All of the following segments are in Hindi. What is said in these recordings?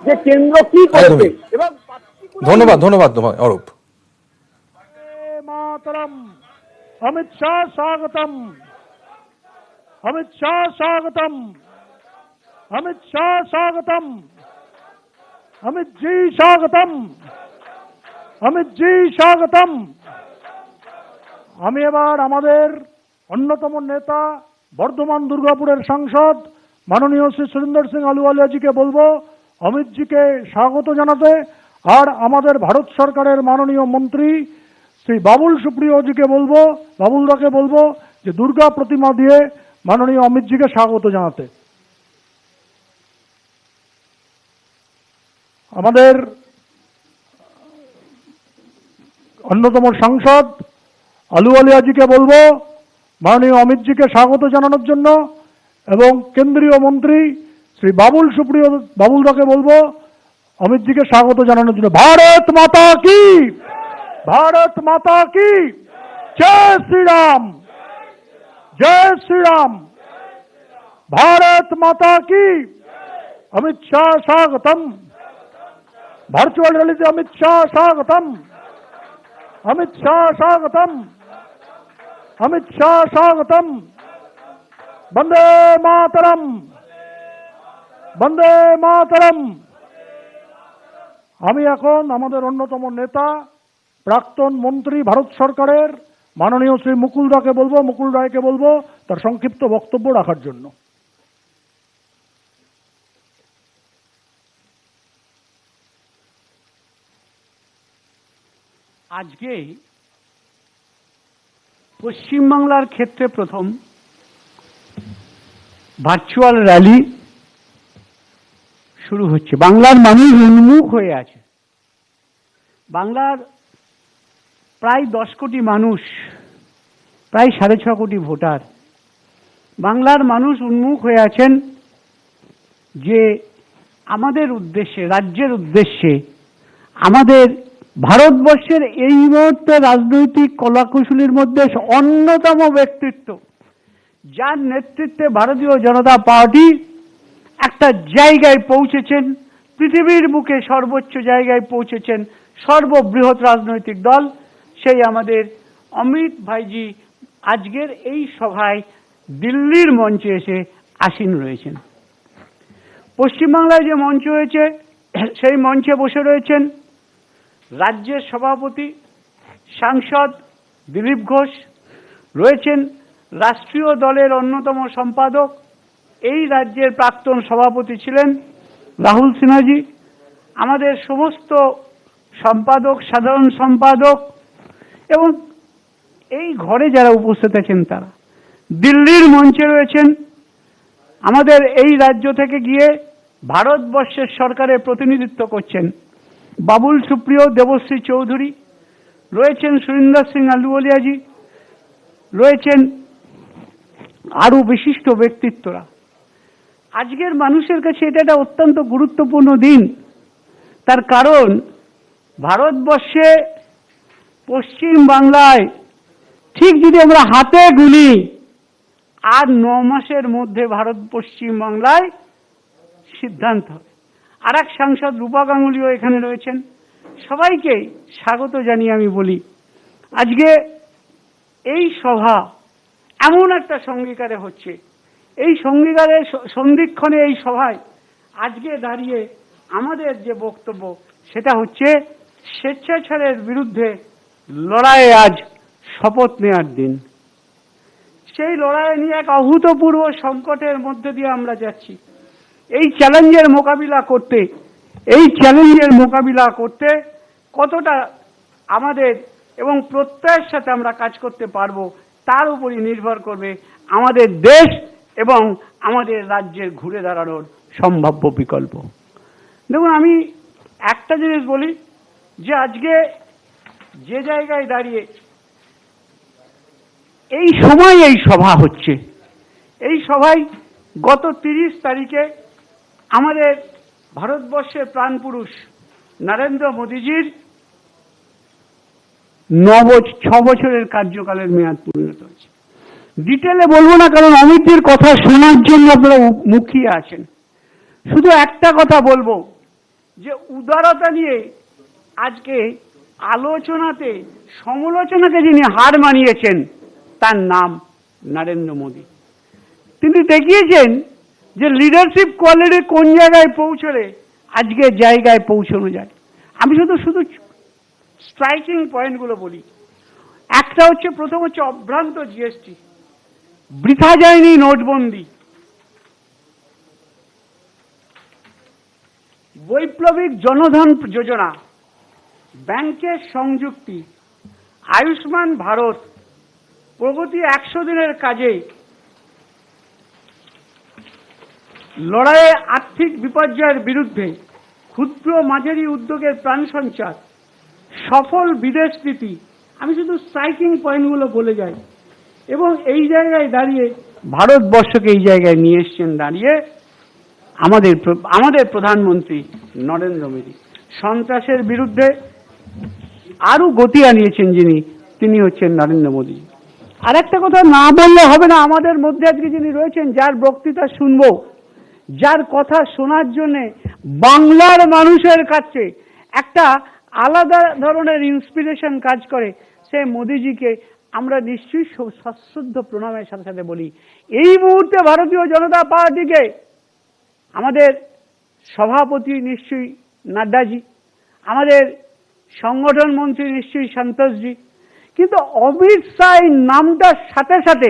যে কেন্দ্র কি করবে। এবং ধন্যবাদ ধন্যবাদ অরূপ। मातरम। अमित शाह स्वागतम, अमित शाह स्वागतम, अमित शाह स्वागतम, अमित जी स्वागतम, अमित जी स्वागतम। আমি এবার আমাদের অন্যতম নেতা বর্ধমান দুর্গাপুরের সাংসদ মাননীয় শ্রী সুরেন্দ্র সিং আলুওয়ালিয়াজিকে বলবো অমিতজিকে স্বাগত জানাতে, আর আমাদের ভারত সরকারের মাননীয় মন্ত্রী শ্রী বাবুল সুপ্রিয়জিকে বলবো, বাবুলদাকে বলবো যে দুর্গা প্রতিমা দিয়ে মাননীয় অমিতজিকে স্বাগত জানাতে। আমাদের অন্যতম সাংসদ আলুওয়ালিয়াজিকে বলবো মাননীয় অমিতজিকে স্বাগত জানানোর জন্য, এবং কেন্দ্রীয় মন্ত্রী শ্রী বাবুল সুপ্রিয় বাবুলদাকে বলবো অমিতজিকে স্বাগত জানানোর জন্য। ভারত মাতা কি, भारत माता की जय श्री राम, जय श्री राम। भारत माता की। अमित शाह स्वागतम, वर्चुअल रैली से अमित शाह स्वागतम, अमित शाह स्वागतम, अमित शाह स्वागतम। वंदे मातरम, वंदे मातरम। আমি এখন আমাদের অন্যতম নেতা প্রাক্তন মন্ত্রী ভারত সরকারের মাননীয় শ্রী মুকুল দাকে বলবো, মুকুল রায়কে বলবো তার সংক্ষিপ্ত বক্তব্য রাখার জন্য। আজকে পশ্চিমবাংলার ক্ষেত্রে প্রথম ভার্চুয়াল র্যালি শুরু হচ্ছে। বাংলার মানুষ উন্মুখ হয়ে আছে। বাংলার প্রায় 10 কোটি মানুষ, প্রায় 6.5 কোটি ভোটার, বাংলার মানুষ উন্মুখ হয়ে আছেন যে আমাদের উদ্দেশ্যে, রাজ্যের উদ্দেশ্যে, আমাদের ভারতবর্ষের এই মুহূর্তে রাজনৈতিক কলাকুশলীর মধ্যে অন্যতম ব্যক্তিত্ব, যার নেতৃত্বে ভারতীয় জনতা পার্টি একটা জায়গায় পৌঁছেছেন, পৃথিবীর বুকে সর্বোচ্চ জায়গায় পৌঁছেছেন, সর্ববৃহৎ রাজনৈতিক দল, সেই আমাদের অমিত ভাইজি আজকের এই সভায় দিল্লির মঞ্চে এসে আসীন রয়েছেন। পশ্চিমবাংলায় যে মঞ্চ হয়েছে সেই মঞ্চে বসে রয়েছেন রাজ্যের সভাপতি সাংসদ দিলীপ ঘোষ, রয়েছেন রাষ্ট্রীয় দলের অন্যতম সম্পাদক, এই রাজ্যের প্রাক্তন সভাপতি ছিলেন রাহুল সিনহাজি, আমাদের সমস্ত সম্পাদক, সাধারণ সম্পাদক এবং এই ঘরে যারা উপস্থিত আছেন তারা। দিল্লির মঞ্চে রয়েছেন আমাদের এই রাজ্য থেকে গিয়ে ভারতবর্ষের সরকারের প্রতিনিধিত্ব করছেন বাবুল সুপ্রিয়, দেবশ্রী চৌধুরী, রয়েছেন সুরেন্দ্র সিং আলুওয়ালিয়াজি, রয়েছেন আরো বিশিষ্ট ব্যক্তিত্বরা। আজকের মানুষের কাছে এটা একটা অত্যন্ত গুরুত্বপূর্ণ দিন। তার কারণ ভারতবর্ষে পশ্চিম বাংলায় ঠিক যদি আমরা হাতে গুনি আর 9 মাসের মধ্যে ভারত পশ্চিম বাংলায় সিদ্ধান্ত হবে। আর এক সাংসদ রূপা গাঙ্গুলিও এখানে রয়েছেন। সবাইকে স্বাগত জানিয়ে আমি বলি আজকে এই সভা এমন একটা সঙ্গীকারে হচ্ছে, এই সঙ্গীকারের সন্ধিক্ষণে এই সভায় আজকে দাঁড়িয়ে আমাদের যে বক্তব্য সেটা হচ্ছে স্বেচ্ছাচারের বিরুদ্ধে লড়াইয়ে আজ শপথ নেওয়ার দিন। সেই লড়াই নিয়ে এক অভূতপূর্ব সংকটের মধ্যে দিয়ে আমরা যাচ্ছি। এই চ্যালেঞ্জের মোকাবিলা করতে কতটা আমাদের এবং প্রত্যয়ের সাথে আমরা কাজ করতে পারবো তার উপরই নির্ভর করবে আমাদের দেশ এবং আমাদের রাজ্যের ঘুরে দাঁড়ানোর সম্ভাব্য বিকল্প। দেখুন, আমি একটা জিনিস বলি যে আজকে যে জায়গায় দাঁড়িয়ে এই সময় এই সভা হচ্ছে, এই সভায় গত 30 তারিখে আমাদের ভারতবর্ষের প্রাণপুরুষ নরেন্দ্র মোদীজির 6 বছরের কার্যকালের মেয়াদ পূর্ণ হয়েছে। ডিটেলে বলবো না, কারণ অমিতজির কথা শোনার জন্য আপনারা মুখিয়ে আছেন। শুধু একটা কথা বলবো যে উদারতা নিয়ে আজকে আলোচনাতে সমালোচনাকে যিনি হার মানিয়েছেন তার নাম নরেন্দ্র মোদী। তিনি দেখিয়েছেন যে লিডারশিপ কোয়ালিটি কোন জায়গায় পৌঁছলে আজকে জায়গায় পৌঁছানো যায়। আমি শুধু স্ট্রাইকিং পয়েন্টগুলো বলি। একটা হচ্ছে, প্রথম হচ্ছে অভ্রান্ত জিএসটি, বৃথা যায়নি নোটবন্দি, বৈপ্লবিক জনধন যোজনা, ব্যাংকের সংযুক্তি, আয়ুষ্মান ভারত, প্রগতি 100 দিনের কাজে, লড়াইয়ে আর্থিক বিপর্যয়ের বিরুদ্ধে ক্ষুদ্র মাঝারি উদ্যোগের প্রাণ সঞ্চার, সফল বিদেশ নীতি। আমি শুধু স্ট্রাইকিং পয়েন্টগুলো বলে যাই। এবং এই জায়গায় দাঁড়িয়ে ভারতবর্ষকে এই জায়গায় নিয়ে এসছেন দাঁড়িয়ে আমাদের প্রধানমন্ত্রী নরেন্দ্র মোদী। সন্ত্রাসের বিরুদ্ধে আরো গতি আনিয়েছেন তিনি হচ্ছেন নরেন্দ্র মোদী। আর একটা কথা না বললে হবে না, আমাদের মধ্যে আজকে যিনি রয়েছেন, যার বক্তৃতা শুনবো, যার কথা শোনার জন্য বাংলার মানুষের কাছে একটা আলাদা ধরনের ইন্সপিরেশন কাজ করে, সে মোদিজিকে আমরা নিশ্চয়ই সশ্রদ্ধ প্রণামের সাথে সাথে বলি। এই মুহূর্তে ভারতীয় জনতা পার্টিকে আমাদের সভাপতি নিশ্চয়ই নাড্ডাজি, আমাদের সংগঠন মন্ত্রী নিশ্চয়ই সন্তোষজি, কিন্তু অমিত শাহ নামটার সাথে সাথে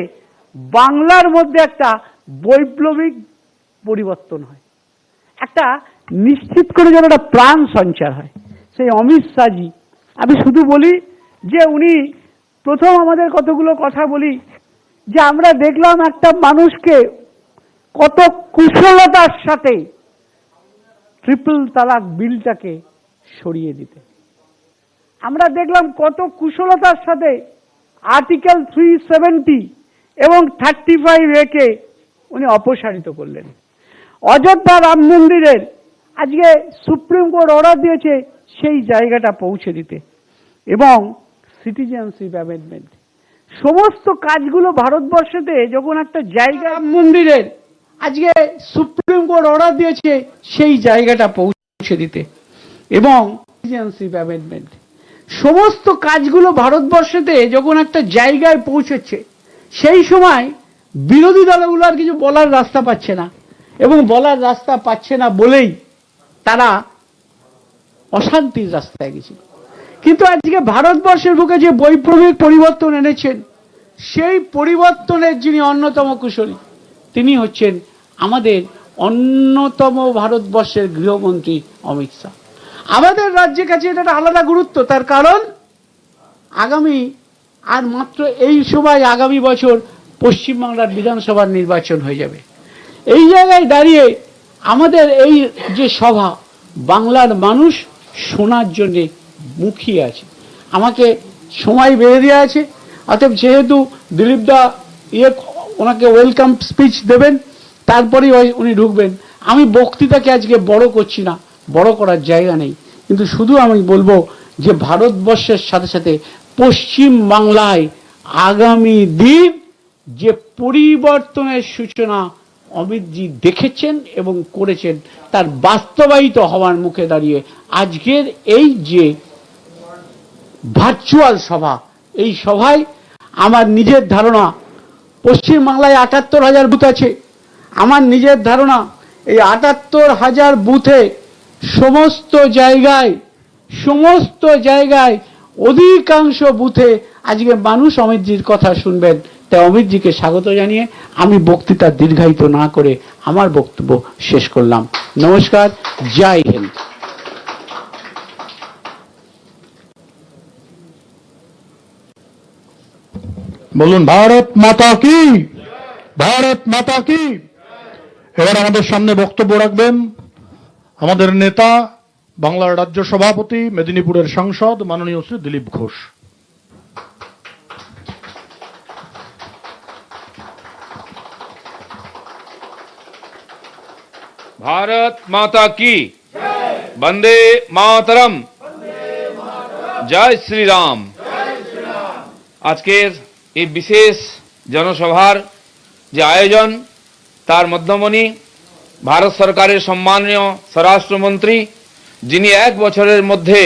বাংলার মধ্যে একটা বৈপ্লবিক পরিবর্তন হয়, একটা নিশ্চিত করে যেন একটা প্রাণ সঞ্চার হয়, সেই অমিত শাহজি। আমি শুধু বলি যে উনি প্রথম, আমাদের কতগুলো কথা বলি, যে আমরা দেখলাম একটা মানুষকে কত কুশলতার সাথে ট্রিপল তালাক বিলটাকে সরিয়ে দিতে। আমরা দেখলাম কত কুশলতার সাথে আর্টিকেল 370 এবং 35A কে উনি অপসারিত করলেন। অযোধ্যা রাম মন্দিরের আজকে সুপ্রিম কোর্ট অর্ডার দিয়েছে সেই জায়গাটা পৌঁছে দিতে, এবং সিটিজেনশিপ অ্যামেন্ডমেন্ট, সমস্ত কাজগুলো ভারতবর্ষেতে যখন একটা জায়গা, রাম মন্দিরের আজকে সুপ্রিম কোর্ট অর্ডার দিয়েছে সেই জায়গাটা পৌঁছে দিতে, এবং সিটিজেনশিপ অ্যামেন্ডমেন্ট, সমস্ত কাজগুলো ভারতবর্ষেতে যখন একটা জায়গায় পৌঁছেছে, সেই সময় বিরোধী দলগুলো আর কিছু বলার রাস্তা পাচ্ছে না, এবং বলার রাস্তা পাচ্ছে না বলেই তারা অশান্তির রাস্তায় গেছিল। কিন্তু আজকে ভারতবর্ষের বুকে যে বৈপ্লবিক পরিবর্তন এনেছেন, সেই পরিবর্তনের যিনি অন্যতম কুশলী, তিনি হচ্ছেন আমাদের অন্যতম ভারতবর্ষের গৃহমন্ত্রী অমিত শাহ। আমাদের রাজ্যের কাছে এটা একটা আলাদা গুরুত্ব, তার কারণ আগামী আর মাত্র এই সময় আগামী বছর পশ্চিমবাংলার বিধানসভার নির্বাচন হয়ে যাবে। এই জায়গায় দাঁড়িয়ে আমাদের এই যে সভা, বাংলার মানুষ শোনার জন্যে মুখিয়ে আছে। আমাকে সময় বেঁধে দেওয়া আছে, অতএব যেহেতু দিলীপ দা ওনাকে ওয়েলকাম স্পিচ দেবেন, তারপরেই উনি ঢুকবেন। আমি বক্তৃতাকে আজকে বড় করছি না, বড় করার জায়গা নেই, কিন্তু শুধু আমি বলবো যে ভারতবর্ষের সাথে সাথে পশ্চিম বাংলায় আগামী দিন যে পরিবর্তনের সূচনা অমিতজি দেখেছেন এবং করেছেন, তার বাস্তবায়িত হওয়ার মুখে দাঁড়িয়ে আজকের এই যে ভার্চুয়াল সভা, এই সভায় আমার নিজের ধারণা পশ্চিমবাংলায় ৭৮,০০০ বুথ আছে। আমার নিজের ধারণা এই ৭৮,০০০ বুথে সমস্ত জায়গায় অধিকাংশ বুথে আজকে মানুষ অমিতজির কথা শুনবেন। তাই অমিতজিকে স্বাগত জানিয়ে আমি বক্তৃতা দীর্ঘায়িত না করে আমার বক্তব্য শেষ করলাম। নমস্কার, জয় হিন্দ। বলুন ভারত মাতা কি, ভারত মাতা কি। এবার আমাদের সামনে বক্তব্য রাখবেন আমাদের নেতা, বাংলার রাজ্য সভাপতি, মেদিনীপুরের সাংসদ মাননীয় শ্রী দিলীপ ঘোষ। भारत माता की वंदे मातरम, जय श्री राम। আজকের এই বিশেষ জনসভার যে আয়োজন, তার মধ্যমণি ভারত সরকারের সম্মানীয় স্বরাষ্ট্রমন্ত্রী যিনি 1 বছরের মধ্যে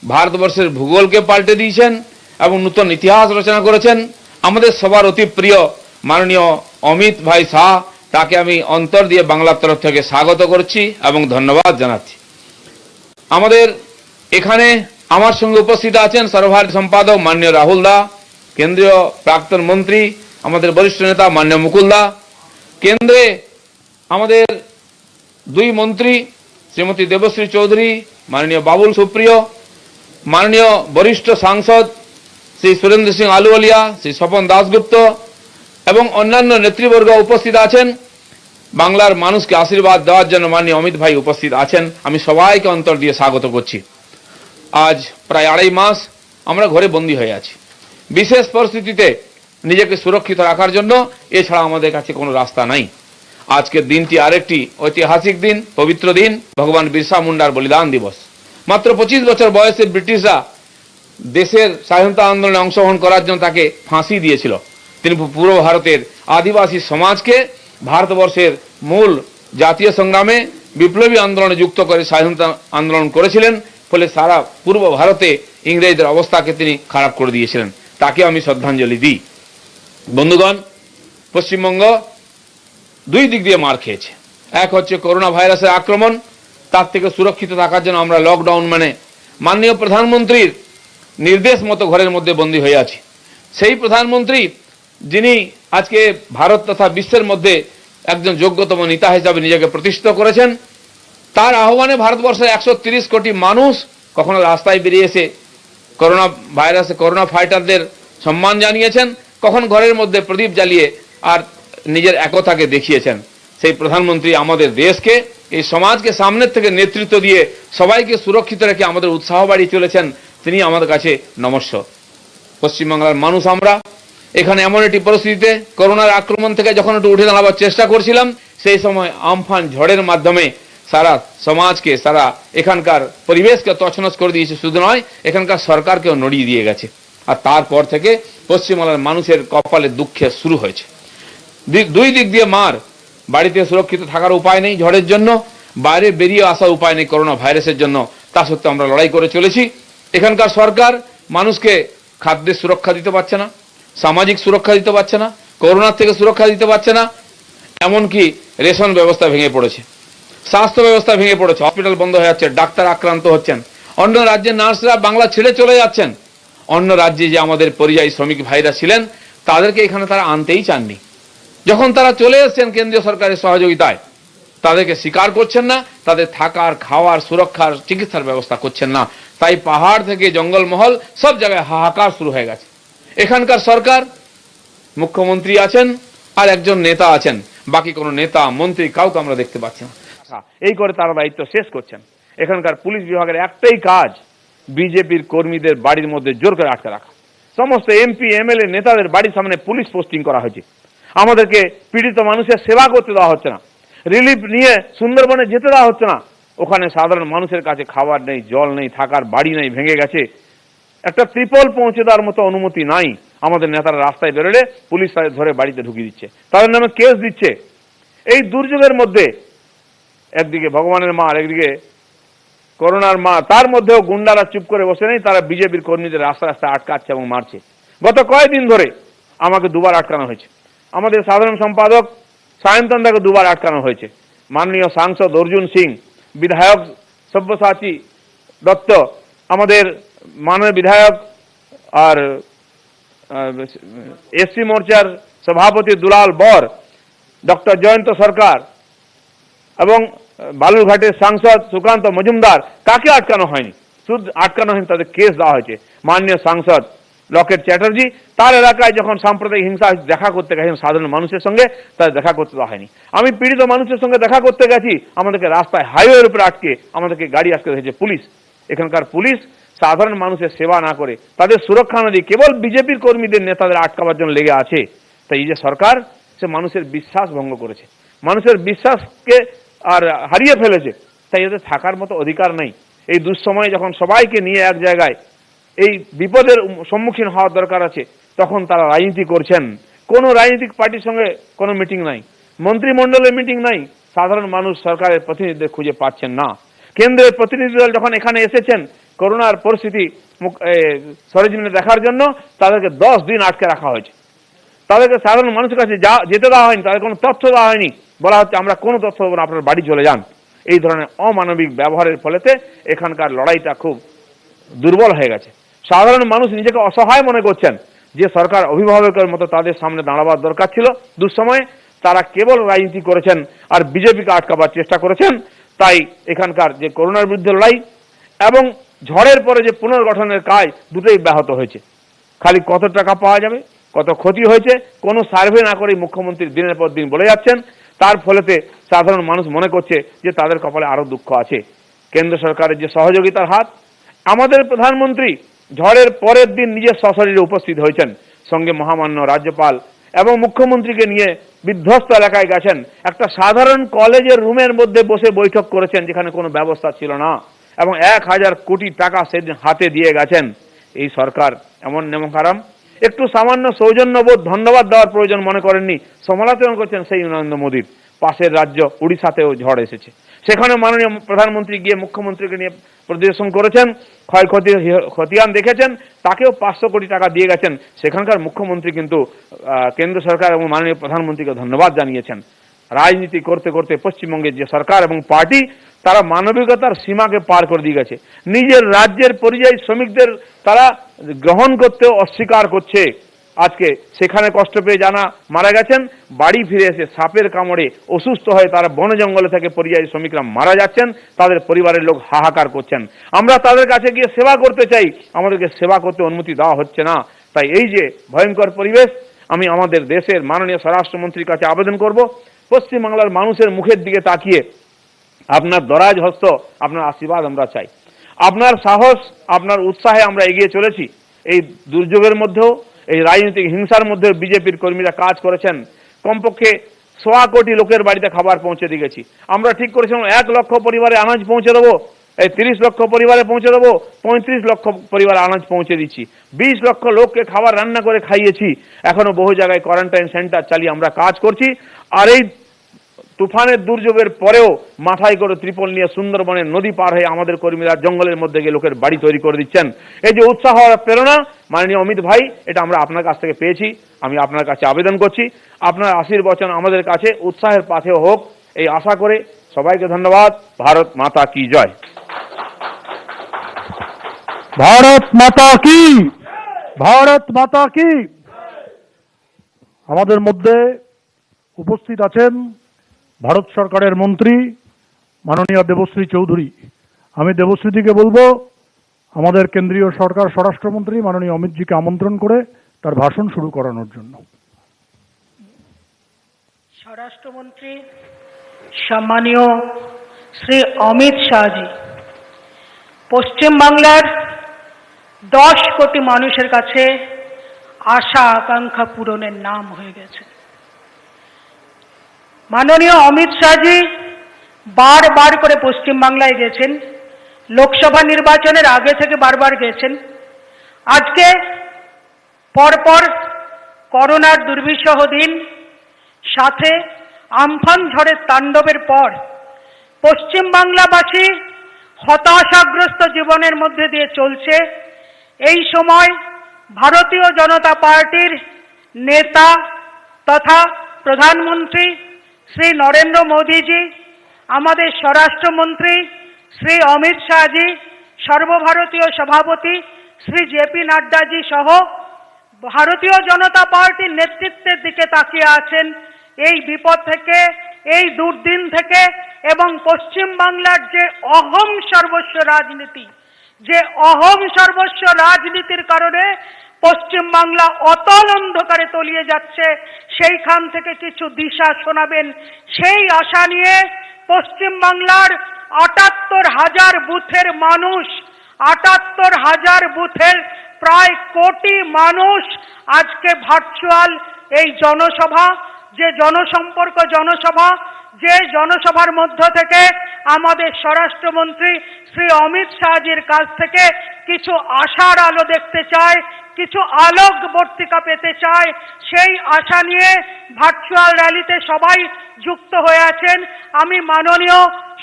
ভারতবর্ষের ভূগোলকে পাল্টে দিয়েছেন এবং নতুন ইতিহাস রচনা করেছেন, আমাদের সবার অতি প্রিয় মাননীয় অমিত ভাই শাহ, তাকে আমি অন্তর দিয়ে বাংলার তরফ থেকে স্বাগত করছি এবং ধন্যবাদ জানাচ্ছি। আমাদের এখানে আমার সঙ্গে উপস্থিত আছেন সর্বভারতীয় সম্পাদক মাননীয় রাহুল দা, কেন্দ্রীয় প্রাক্তন মন্ত্রী আমাদের বরিষ্ঠ নেতা মাননীয় মুকুল দা, কেন্দ্রে আমাদের 2 মন্ত্রী শ্রীমতী দেবশ্রী চৌধুরী, মাননীয় বাবুল সুপ্রিয়, মাননীয় বরিষ্ঠ সাংসদ শ্রী সুরেন্দ্র সিং আলুওয়ালিয়া, শ্রী স্বপন দাসগুপ্ত এবং অন্যান্য নেতৃবর্গ উপস্থিত আছেন। বাংলার মানুষকে আশীর্বাদ দেওয়ার জন্য মাননীয় অমিত ভাই উপস্থিত আছেন। আমি সবাইকে অন্তর দিয়ে স্বাগত করছি। আজ প্রায় 2.5 মাস আমরা ঘরে বন্দী হয়ে আছি। বিশেষ পরিস্থিতিতে নিজেকে সুরক্ষিত রাখার জন্য এছাড়া আমাদের কাছে কোনো রাস্তা নাই। আজকের দিনটি আরেকটি ঐতিহাসিক দিন, পবিত্র দিন, ভগবান বিরসা মুন্ডার বলিদান দিবস। মাত্র 25 বছর বয়সে ব্রিটিশরা দেশের স্বাধীনতা আন্দোলনে অংশগ্রহণ করার জন্য তাকে ফাঁসি দিয়েছিল। তিনি পূর্ব ভারতের আদিবাসী সমাজকে ভারতবর্ষের মূল জাতীয় সংগ্রামে বিপ্লবী আন্দোলনে যুক্ত করে স্বাধীনতা আন্দোলন করেছিলেন। ফলে সারা পূর্ব ভারতে ইংরেজদের অবস্থাকে তিনি খারাপ করে দিয়েছিলেন। তাকে আমি শ্রদ্ধাঞ্জলি দিই। বন্ধুগণ, পশ্চিমবঙ্গ 2 দিক দিয়ে মার খেয়েছে। এক হচ্ছে করোনা ভাইরাসের আক্রমণ, তার থেকে সুরক্ষিত থাকার জন্য আমরা লকডাউন মানে মাননীয় প্রধানমন্ত্রীর নির্দেশ মতো ঘরের মধ্যে বন্দী হয়ে আছি। সেই প্রধানমন্ত্রী যিনি আজকে ভারত তথা বিশ্বের মধ্যে একজন যোগ্যতম নেতা হিসাবে নিজেকে প্রতিষ্ঠিত করেছেন, তার আহ্বানে ভারতবর্ষের 130 কোটি মানুষ কখনো রাস্তায় বেরিয়ে এসে করোনা ভাইরাসে করোনা ফাইটারদের সম্মান জানিয়েছেন, কখন ঘরের মধ্যে প্রদীপ জ্বালিয়ে আর নিজের একতাকে দেখিয়েছেন। সেই প্রধানমন্ত্রী আমাদের দেশকে, এই সমাজকে সামনের থেকে নেতৃত্ব দিয়ে সবাইকে সুরক্ষিত রেখে আমাদের উৎসাহ বাড়িয়ে চলেছেন। তিনি আমাদের কাছে নমস্য। পশ্চিমবাংলার মানুষ আমরা এখানে এমন একটি পরিস্থিতিতে করোনার আক্রমণ থেকে যখন একটু উঠে দাঁড়াবার চেষ্টা করছিলাম, সেই সময় আমফান ঝড়ের মাধ্যমে সারা সমাজকে, সারা এখানকার পরিবেশকে তছনছ করে দিয়েছে। শুধু নয়, এখানকার সরকারকেও নড়িয়ে দিয়ে গেছে। আর তারপর থেকে পশ্চিমবাংলার মানুষের কপালে দুঃখের শুরু হয়েছে। 2 দিক দিয়ে মার। বাড়িতে সুরক্ষিত থাকার উপায় নেই ঝড়ের জন্য, বাইরে বেরিয়ে আসার উপায় নেই করোনা ভাইরাসের জন্য। তা সত্ত্বেও আমরা লড়াই করে চলেছি। এখানকার সরকার মানুষকে খাদ্যের সুরক্ষা দিতে পারছে না, সামাজিক সুরক্ষা দিতে পারছে না, করোনার থেকে সুরক্ষা দিতে পারছে না। এমনকি রেশন ব্যবস্থা ভেঙে পড়েছে, স্বাস্থ্য ব্যবস্থা ভেঙে পড়েছে, হসপিটাল বন্ধ হয়ে যাচ্ছে, ডাক্তার আক্রান্ত হচ্ছেন, অন্য রাজ্যের নার্সরা বাংলা ছেড়ে চলে যাচ্ছেন। অন্য রাজ্যে যে আমাদের পরিযায়ী শ্রমিক ভাইরা ছিলেন, তাদেরকে এখানে তারা আনতেই চাননি। যখন তারা চলে এসেছেন কেন্দ্রীয় সরকারের সহযোগিতায়, তাদেরকে স্বীকার করছেন না, তাদের থাকার, খাওয়ার, সুরক্ষার, চিকিৎসার ব্যবস্থা করছেন না। তাই পাহাড় থেকে জঙ্গলমহল সব জায়গায় হাহাকার শুরু হয়ে গেছে। এখানকার সরকার, মুখ্যমন্ত্রী আছেন আর একজন নেতা আছেন, বাকি কোনো নেতা মন্ত্রী কাউকে আমরা দেখতে পাচ্ছি না। এই করে তারা দায়িত্ব শেষ করছেন। এখানকার পুলিশ বিভাগের একটাই কাজ, বিজেপির কর্মীদের বাড়ির মধ্যে জোর করে আটকে রাখা। সমস্ত এমপি এমএলএ নেতাদের বাড়ির সামনে পুলিশ পোস্টিং করা হয়েছে। আমাদেরকে পীড়িত মানুষের সেবা করতে দেওয়া হচ্ছে না, রিলিফ নিয়ে সুন্দরবনে যেতে দেওয়া হচ্ছে না। ওখানে সাধারণ মানুষের কাছে খাবার নেই, জল নেই, থাকার বাড়ি নেই, ভেঙে গেছে। একটা ত্রিপল পৌঁছে দেওয়ার মতো অনুমতি নাই। আমাদের নেতারা রাস্তায় বেরোলে পুলিশ তাদের ধরে বাড়িতে ঢুকিয়ে দিচ্ছে, তাদের নামে কেস দিচ্ছে। এই দুর্যোগের মধ্যে একদিকে ভগবানের মার, একদিকে করোনার মার, তার মধ্যেও গুন্ডারা চুপ করে বসে নেই। তারা বিজেপির কর্মীদের রাস্তা রাস্তায় আটকাচ্ছে এবং মারছে। গত কয়েকদিন ধরে আমাকে 2 বার আটকানো হয়েছে। আমাদের সাধারণ সম্পাদক সায়ন্তন দাকে 2 বার আটকানো হয়েছে। মাননীয় সাংসদ অর্জুন সিং, বিধায়ক সব্যসাচী দত্ত, আমাদের মাননীয় বিধায়ক আর এসসি মোর্চার সভাপতি দুলাল বর, ডক্টর জয়ন্ত সরকার এবং বালুরঘাটের সাংসদ সুকান্ত মজুমদার, কাকে আটকানো হয়নি? শুধু আটকানো হয়নি, তাদের কেস দেওয়া হয়েছে। মাননীয় সাংসদ লকেট চ্যাটার্জি, তার এলাকায় যখন সাম্প্রদায়িক হিংসা দেখা করতে গেছেন সাধারণ মানুষের সঙ্গে, তাদের দেখা করতে দেওয়া হয়নি। আমি পীড়িত মানুষের সঙ্গে দেখা করতে গেছি, আমাদেরকে রাস্তায় হাইওয়ের উপরে আটকে আমাদেরকে গাড়ি আটকে রেখেছে পুলিশ। এখানকার পুলিশ সাধারণ মানুষের সেবা না করে, তাদের সুরক্ষা না দিয়ে কেবল বিজেপির কর্মীদের নেতাদের আটকাবার জন্য লেগে আছে। তাই এই যে সরকার, সে মানুষের বিশ্বাস ভঙ্গ করেছে, মানুষের বিশ্বাসকে আর হারিয়ে ফেলেছে। তাই এদের থাকার মতো অধিকার নেই। এই দুঃসময়ে যখন সবাইকে নিয়ে এক জায়গায় এই বিপদের সম্মুখীন হওয়ার দরকার আছে, তখন তারা রাজনীতি করছেন। কোনো রাজনৈতিক পার্টির সঙ্গে কোনো মিটিং নাই, মন্ত্রিমণ্ডলের মিটিং নাই, সাধারণ মানুষ সরকারের প্রতিনিধিদের খুঁজে পাচ্ছেন না। কেন্দ্রের প্রতিনিধি দল যখন এখানে এসেছেন করোনার পরিস্থিতি সরেজমিনে দেখার জন্য, তাদেরকে 10 দিন আটকে রাখা হয়েছে। তাদেরকে সাধারণ মানুষের কাছে যেতে দেওয়া হয়নি, তাদের কোনো তথ্য দেওয়া হয়নি। বলা হচ্ছে আমরা কোনো তথ্য দেবো না, আপনার বাড়ি চলে যান। এই ধরনের অমানবিক ব্যবহারের ফলেতে এখানকার লড়াইটা খুব দুর্বল হয়ে গেছে। সাধারণ মানুষ নিজেকে অসহায় মনে করছেন। যে সরকার অভিভাবকের মতো তাদের সামনে দাঁড়াবার দরকার ছিল দুঃসময়ে, তারা কেবল রাজনীতি করেছেন আর বিজেপিকে আটকাবার চেষ্টা করেছেন। তাই এখানকার যে করোনার বিরুদ্ধে লড়াই এবং ঝড়ের পরে যে পুনর্গঠনের কাজ, দুটোই ব্যাহত হয়েছে। খালি কত টাকা পাওয়া যাবে, কত ক্ষতি হয়েছে, কোনো সার্ভে না করেই মুখ্যমন্ত্রী দিনের পর দিন বলে যাচ্ছেন। তার ফলেতে সাধারণ মানুষ মনে করছে যে তাদের কপালে আরো দুঃখ আছে। কেন্দ্র সরকারের যে সহযোগিতার হাত, আমাদের প্রধানমন্ত্রী ঝড়ের পরের দিন নিজের সশরীরে উপস্থিত হয়েছেন, সঙ্গে মহামান্য রাজ্যপাল এবং মুখ্যমন্ত্রীকে নিয়ে বিধ্বস্ত এলাকায় গেছেন। একটা সাধারণ কলেজের রুমের মধ্যে বসে বৈঠক করেছেন, যেখানে কোনো ব্যবস্থা ছিল না, এবং 1000 কোটি টাকা সেদিন হাতে দিয়ে গেছেন। এই সরকার এমন নেমকারাম, একটু সামান্য সৌজন্যবোধ, ধন্যবাদ দেওয়ার প্রয়োজন মনে করেননি। সমালোচনা করছেন সেই নরেন্দ্র মোদীর। পাশের রাজ্য উড়িষ্যাতেও ঝড় এসেছে, সেখানে মাননীয় প্রধানমন্ত্রী গিয়ে মুখ্যমন্ত্রীকে নিয়ে পরিদর্শন করেছেন, ক্ষয়ক্ষতির খতিয়ান দেখেছেন, তাকেও 500 কোটি টাকা দিয়ে গেছেন। সেখানকার মুখ্যমন্ত্রী কিন্তু কেন্দ্র সরকার এবং মাননীয় প্রধানমন্ত্রীকে ধন্যবাদ জানিয়েছেন। রাজনীতি করতে করতে পশ্চিমবঙ্গের যে সরকার এবং পার্টি, তারা মানবিকতার সীমাকে পার করে দিয়ে গেছে। নিজের রাজ্যের পরিযায়ী শ্রমিকদের তারা গ্রহণ করতেও অস্বীকার করছে। আজকে সেখানে কষ্ট পেয়ে জানা মারা গেছেন, বাড়ি ফিরে এসে সাপের কামড়ে অসুস্থ হয়ে তারা বন জঙ্গলে থেকে পরিযায়ী শ্রমিকরা মারা যাচ্ছেন, তাদের পরিবারের লোক হাহাকার করছেন। আমরা তাদের কাছে গিয়ে সেবা করতে চাই, আমাদেরকে সেবা করতে অনুমতি দেওয়া হচ্ছে না। তাই এই যে ভয়ঙ্কর পরিবেশ, আমি আমাদের দেশের মাননীয় স্বরাষ্ট্রমন্ত্রীর কাছে আবেদন করব, পশ্চিমবাংলার মানুষের মুখের দিকে তাকিয়ে আপনার দরাজ হস্ত, আপনার আশীর্বাদ আমরা চাই। আপনার সাহস, আপনার উৎসাহে আমরা এগিয়ে চলেছি। এই দুর্যোগের মধ্যেও, এই রাজনৈতিক হিংসার মধ্যে বিজেপির কর্মীরা কাজ করেছেন। কমপক্ষে 1.25 কোটি লোকের বাড়িতে খাবার পৌঁছে দিয়ে গেছি। আমরা ঠিক করেছিলাম 1 লক্ষ পরিবারে আনাজ পৌঁছে দেবো, এই 30 লক্ষ পরিবারে পৌঁছে দেবো, 35 লক্ষ পরিবারে আনাজ পৌঁছে দিচ্ছি, 20 লক্ষ লোককে খাবার রান্না করে খাইয়েছি। এখনো বহু জায়গায় কোয়ারেন্টাইন সেন্টার চালিয়ে আমরা কাজ করছি। আর এই তুফানের দুর্যোগের পরেও মাথায় করে ত্রিপল নিয়ে সুন্দরবনের নদী পার হয়ে আমাদের কর্মীরা জঙ্গলের মধ্যে গিয়ে লোকের বাড়ি তৈরি করে দিচ্ছেন। এই যে উৎসাহ আর প্রেরণা মাননীয় অমিত ভাই, এটা আমরা আপনার কাছ থেকে পেয়েছি। আমি আপনার কাছে আবেদন করছি, আপনার আশীর্বচন আমাদের কাছে উৎসাহের পাথেয় হোক, এই আশা করে সবাইকে ধন্যবাদ। ভারত মাতা কি জয়। ভারত মাতা কি, ভারত মাতা কি। আমাদের মধ্যে উপস্থিত আছেন ভারত সরকারের মন্ত্রী মাননীয় দেবশ্রী চৌধুরী। আমি দেবশ্রীদিকে বলবো আমাদের কেন্দ্রীয় সরকার স্বরাষ্ট্রমন্ত্রী মাননীয় অমিতজিকে আমন্ত্রণ করে তার ভাষণ শুরু করানোর জন্য। স্বরাষ্ট্রমন্ত্রী সম্মানীয় শ্রী অমিত শাহজি পশ্চিমবাংলার 10 কোটি মানুষের কাছে আশা আকাঙ্ক্ষা পূরণের নাম হয়ে গেছে। মাননীয় অমিত শাহজি বারবার করে পশ্চিমবাংলায় গেছেন, লোকসভা নির্বাচনের আগে থেকে বারবার গেছেন। আজকে পরপর করোনার দুর্বিষহ দিন, সাথে আমফান ঝড়ের তাণ্ডবের পর পশ্চিমবাংলাবাসী হতাশাগ্রস্ত জীবনের মধ্যে দিয়ে চলছে। এই সময় ভারতীয় জনতা পার্টির নেতা তথা প্রধানমন্ত্রী শ্রী নরেন্দ্র মোদীজি, আমাদের স্বরাষ্ট্রমন্ত্রী শ্রী অমিত শাহজি, সর্বভারতীয় সভাপতি শ্রী জেপি নাড্ডাজি সহ ভারতীয় জনতা পার্টির নেতৃত্বের দিকে তাকিয়ে আছেন এই বিপদ থেকে, এই দুর্দিন থেকে। এবং পশ্চিমবাংলার যে অহম সর্বস্ব রাজনীতি, যে অহম সর্বস্ব রাজনীতির কারণে পশ্চিমবাংলা অতল অন্ধকারে তলিয়ে যাচ্ছে, সেইখান থেকে কিছু দিশা শোনাবেন সেই আশা নিয়ে পশ্চিমবাংলার ৭৮,০০০ বুথের মানুষ, ৭৮,০০০ বুথের প্রায় কোটি মানুষ আজকে ভার্চুয়াল এই জনসভা, যে জনসম্পর্ক জনসভা, যে জনসভার মধ্য থেকে আমাদের স্বরাষ্ট্রমন্ত্রী শ্রী অমিত শাহজির কাছ থেকে কিছু আশার আলো দেখতে চায়, কিছু আলোকবর্তিকা পেতে চায়, সেই আশা নিয়ে ভার্চুয়াল র্যালিতে সবাই যুক্ত হয়ে আছেন। আমি মাননীয়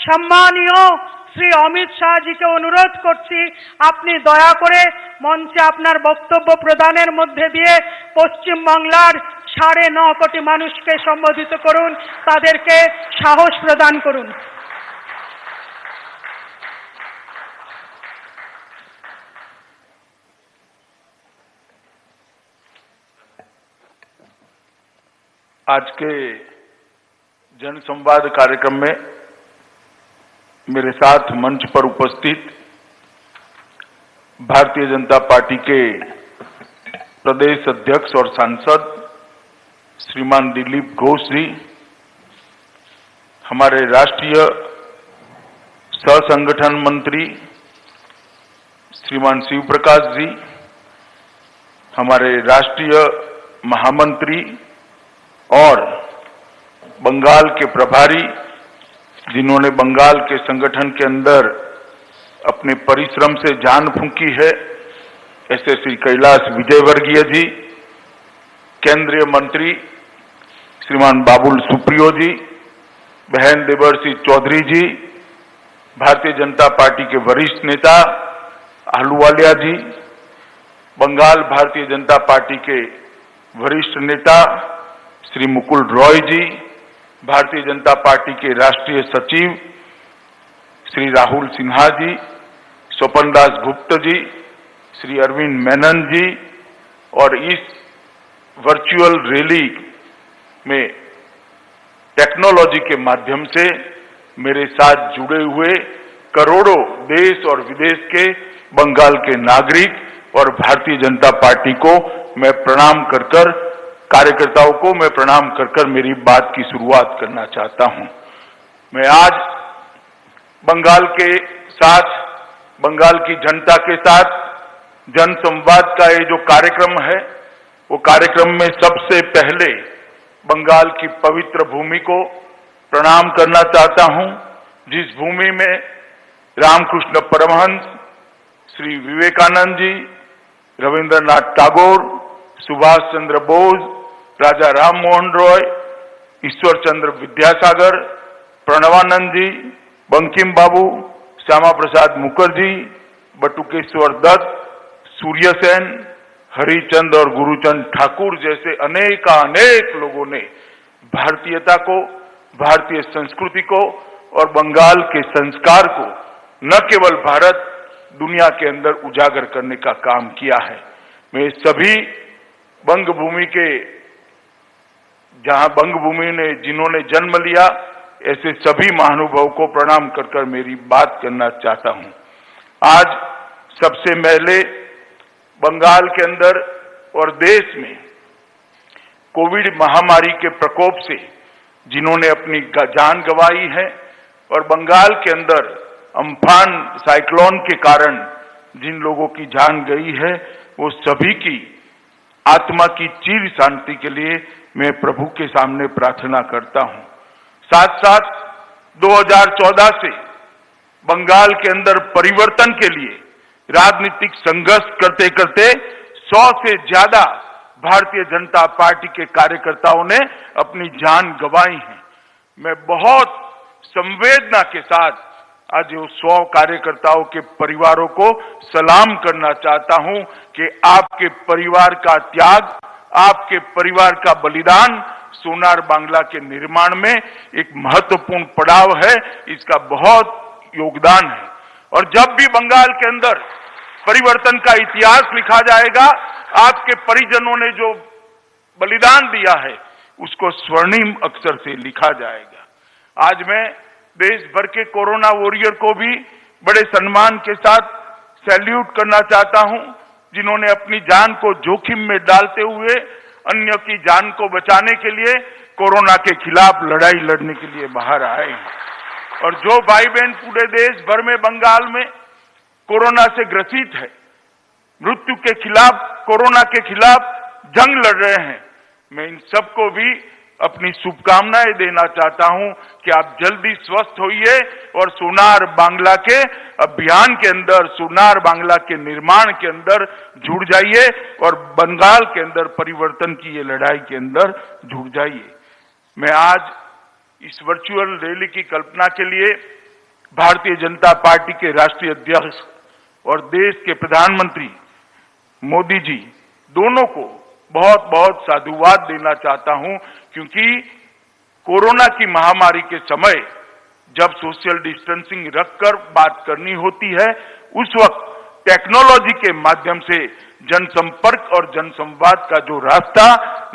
সম্মানীয় শ্রী অমিত শাহজিকে অনুরোধ করছি আপনি দয়া করে মঞ্চে আপনার বক্তব্য প্রদানের মধ্যে দিয়ে পশ্চিমবাংলার 9.5 কোটি মানুষকে সম্বোধিত করুন, তাদেরকে সাহস প্রদান করুন। आज के जनसंवाद कार्यक्रम में मेरे साथ मंच पर उपस्थित भारतीय जनता पार्टी के प्रदेश अध्यक्ष और सांसद श्रीमान दिलीप घोष जी, हमारे राष्ट्रीय सह संगठन मंत्री श्रीमान शिव प्रकाश जी, हमारे राष्ट्रीय महामंत्री और बंगाल के प्रभारी जिन्होंने बंगाल के संगठन के अंदर अपने परिश्रम से जान फूंकी है, ऐसे श्री कैलाश विजयवर्गीय जी, केंद्रीय मंत्री श्रीमान बाबुल सुप्रियो जी, बहन देवर्षी चौधरी जी, भारतीय जनता पार्टी के वरिष्ठ नेता आहलूवालिया जी, बंगाल भारतीय जनता पार्टी के वरिष्ठ नेता श्री मुकुल रॉय जी, भारतीय जनता पार्टी के राष्ट्रीय सचिव श्री राहुल सिन्हा जी, स्वपन दास गुप्त जी, श्री अरविंद मेनन जी, और इस वर्चुअल रैली में टेक्नोलॉजी के माध्यम से मेरे साथ जुड़े हुए करोड़ों देश और विदेश के बंगाल के नागरिक और भारतीय जनता पार्टी को मैं प्रणाम कर कार्यकर्ताओं को मैं प्रणाम कर मेरी बात की शुरुआत करना चाहता हूं। मैं आज बंगाल के साथ, बंगाल की जनता के साथ जनसंवाद का ये जो कार्यक्रम है, वो कार्यक्रम में सबसे पहले बंगाल की पवित्र भूमि को प्रणाम करना चाहता हूं, जिस भूमि में रामकृष्ण परमहंस, श्री विवेकानंद जी, रविंद्रनाथ टैगोर, सुभाष चंद्र बोस, राजा राम मोहन रॉय, ईश्वर चंद्र विद्यासागर, प्रणवानंद जी, बंकिम बाबू, श्यामा प्रसाद मुखर्जी, बटुकेश्वर दत्त, सूर्यसेन, हरिचंद और गुरुचंद ठाकुर जैसे अनेक लोगों ने भारतीयता को, भारतीय संस्कृति को और बंगाल के संस्कार को न केवल भारत, दुनिया के अंदर उजागर करने का काम किया है। मैं सभी बंग भूमि के, जहां बंग भूमि ने जिन्होंने जन्म लिया, ऐसे सभी महानुभावों को प्रणाम कर मेरी बात करना चाहता हूं। आज सबसे पहले बंगाल के अंदर और देश में कोविड महामारी के प्रकोप से जिन्होंने अपनी जान गंवाई है और बंगाल के अंदर अम्फान साइक्लोन के कारण जिन लोगों की जान गई है, वो सभी की आत्मा की चिर शांति के लिए मैं प्रभु के सामने प्रार्थना करता हूं। साथ साथ 2014 से बंगाल के अंदर परिवर्तन के लिए राजनीतिक संघर्ष करते करते 100 से ज्यादा भारतीय जनता पार्टी के कार्यकर्ताओं ने अपनी जान गंवाई है। मैं बहुत संवेदना के साथ आज 100 कार्यकर्ताओं के परिवारों को सलाम करना चाहता हूं कि आपके परिवार का त्याग, आपके परिवार का बलिदान सोनार बांग्ला के निर्माण में एक महत्वपूर्ण पड़ाव है, इसका बहुत योगदान है। और जब भी बंगाल के अंदर परिवर्तन का इतिहास लिखा जाएगा, आपके परिजनों ने जो बलिदान दिया है उसको स्वर्णिम अक्षर से लिखा जाएगा। आज मैं देश भर के कोरोना वॉरियर को भी बड़े सम्मान के साथ सैल्यूट करना चाहता हूं, जिन्होंने अपनी जान को जोखिम में डालते हुए अन्य की जान को बचाने के लिए कोरोना के खिलाफ लड़ाई लड़ने के लिए बाहर आए हैं। और जो भाई बहन पूरे देश भर में बंगाल में कोरोना से ग्रसित है, मृत्यु के खिलाफ, कोरोना के खिलाफ जंग लड़ रहे हैं, मैं इन सबको भी अपनी शुभकामनाएं देना चाहता हूं कि आप जल्दी स्वस्थ होइए और सोनार बांग्ला के अभियान के अंदर, सोनार बांग्ला के निर्माण के अंदर जुड़ जाइए और बंगाल के अंदर परिवर्तन की ये लड़ाई के अंदर जुड़ जाइए। मैं आज इस वर्चुअल रैली की कल्पना के लिए भारतीय जनता पार्टी के राष्ट्रीय अध्यक्ष और देश के प्रधानमंत्री मोदी जी दोनों को बहुत बहुत साधुवाद देना चाहता हूं, क्योंकि कोरोना की महामारी के समय जब सोशल डिस्टेंसिंग रखकर बात करनी होती है, उस वक्त टेक्नोलॉजी के माध्यम से जनसंपर्क और जनसंवाद का जो रास्ता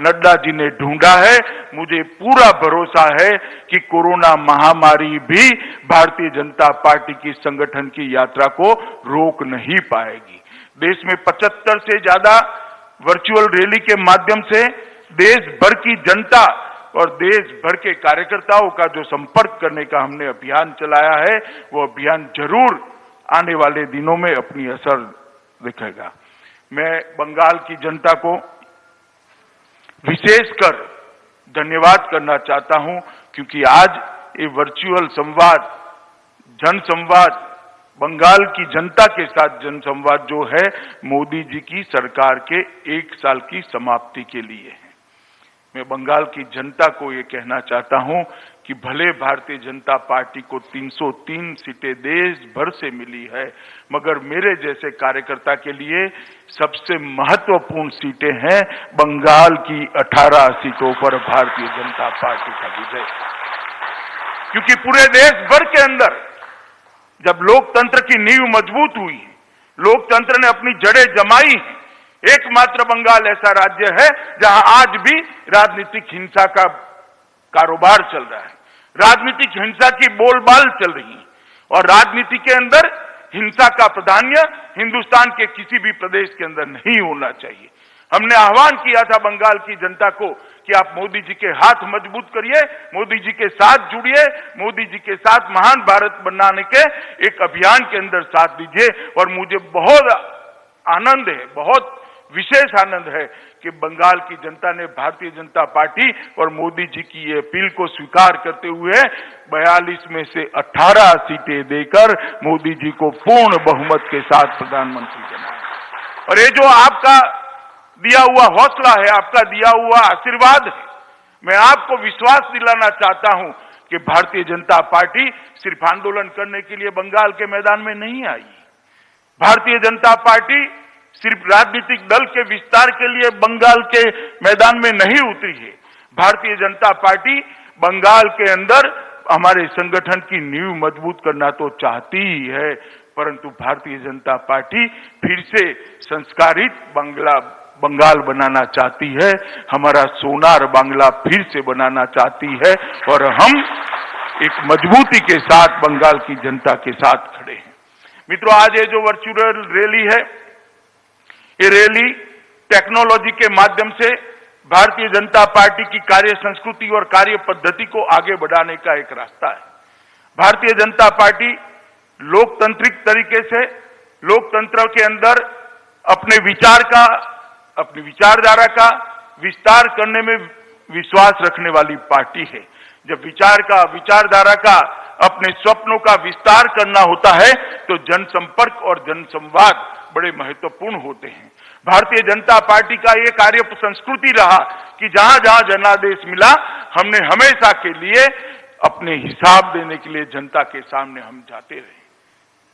नड्डा जी ने ढूंढा है, मुझे पूरा भरोसा है कि कोरोना महामारी भी भारतीय जनता पार्टी की संगठन की यात्रा को रोक नहीं पाएगी। देश में 75 से ज्यादा वर्चुअल रैली के माध्यम से देश भर की जनता और देश भर के कार्यकर्ताओं का जो संपर्क करने का हमने अभियान चलाया है, वो अभियान जरूर आने वाले दिनों में अपनी असर दिखेगा। मैं बंगाल की जनता को विशेषकर धन्यवाद करना चाहता हूं, क्योंकि आज ये वर्चुअल संवाद, जनसंवाद, बंगाल की जनता के साथ जनसंवाद जो है, मोदी जी की सरकार के 1 साल की समाप्ति के लिए है। मैं बंगाल की जनता को ये कहना चाहता हूं कि भले भारतीय जनता पार्टी को 303 सीटें देश भर से मिली है, मगर मेरे जैसे कार्यकर्ता के लिए सबसे महत्वपूर्ण सीटें हैं बंगाल की 18 सीटों पर भारतीय जनता पार्टी का विजय। क्योंकि पूरे देश भर के अंदर जब लोकतंत्र की नींव मजबूत हुई, लोकतंत्र ने अपनी जड़ें जमाई, एकमात्र बंगाल ऐसा राज्य है जहां आज भी राजनीतिक हिंसा का कारोबार चल रहा है, राजनीतिक हिंसा की बोलबाल चल रही है, और राजनीति के अंदर हिंसा का प्राधान्य हिंदुस्तान के किसी भी प्रदेश के अंदर नहीं होना चाहिए। हमने आह्वान किया था बंगाल की जनता को कि आप मोदी जी के हाथ मजबूत करिए, मोदी जी के साथ जुड़िए, मोदी जी के साथ महान भारत बनाने के एक अभियान के अंदर साथ दीजिए। और मुझे बहुत आनंद है, बहुत विशेष आनंद है कि बंगाल की जनता ने भारतीय जनता पार्टी और मोदी जी की ये अपील को स्वीकार करते हुए 42 में से 18 सीटें देकर मोदी जी को पूर्ण बहुमत के साथ प्रधानमंत्री बनाया। और ये जो आपका दिया हुआ हौसला है, आपका दिया हुआ आशीर्वाद है, मैं आपको विश्वास दिलाना चाहता हूं कि भारतीय जनता पार्टी सिर्फ आंदोलन करने के लिए बंगाल के मैदान में नहीं आई। भारतीय जनता पार्टी सिर्फ राजनीतिक दल के विस्तार के लिए बंगाल के मैदान में नहीं उतरी है। भारतीय जनता पार्टी बंगाल के अंदर हमारे संगठन की नींव मजबूत करना तो चाहती ही है, परंतु भारतीय जनता पार्टी फिर से संस्कारित बंगाल बनाना चाहती है, हमारा सोनार बांग्ला फिर से बनाना चाहती है, और हम एक मजबूती के साथ बंगाल की जनता के साथ खड़े हैं। मित्रों, आज ये जो वर्चुअल रैली है, ये रैली टेक्नोलॉजी के माध्यम से भारतीय जनता पार्टी की कार्य संस्कृति और कार्य पद्धति को आगे बढ़ाने का एक रास्ता है। भारतीय जनता पार्टी लोकतांत्रिक तरीके से लोकतंत्र के अंदर अपने विचार का, अपनी विचारधारा का विस्तार करने में विश्वास रखने वाली पार्टी है। जब विचारधारा का, अपने स्वप्नों का विस्तार करना होता है तो जनसंपर्क और जनसंवाद बड़े महत्वपूर्ण होते हैं। भारतीय जनता पार्टी का ये कार्य संस्कृति रहा कि जहां जहां जनादेश मिला, हमने हमेशा के लिए अपने हिसाब देने के लिए जनता के सामने हम जाते रहे।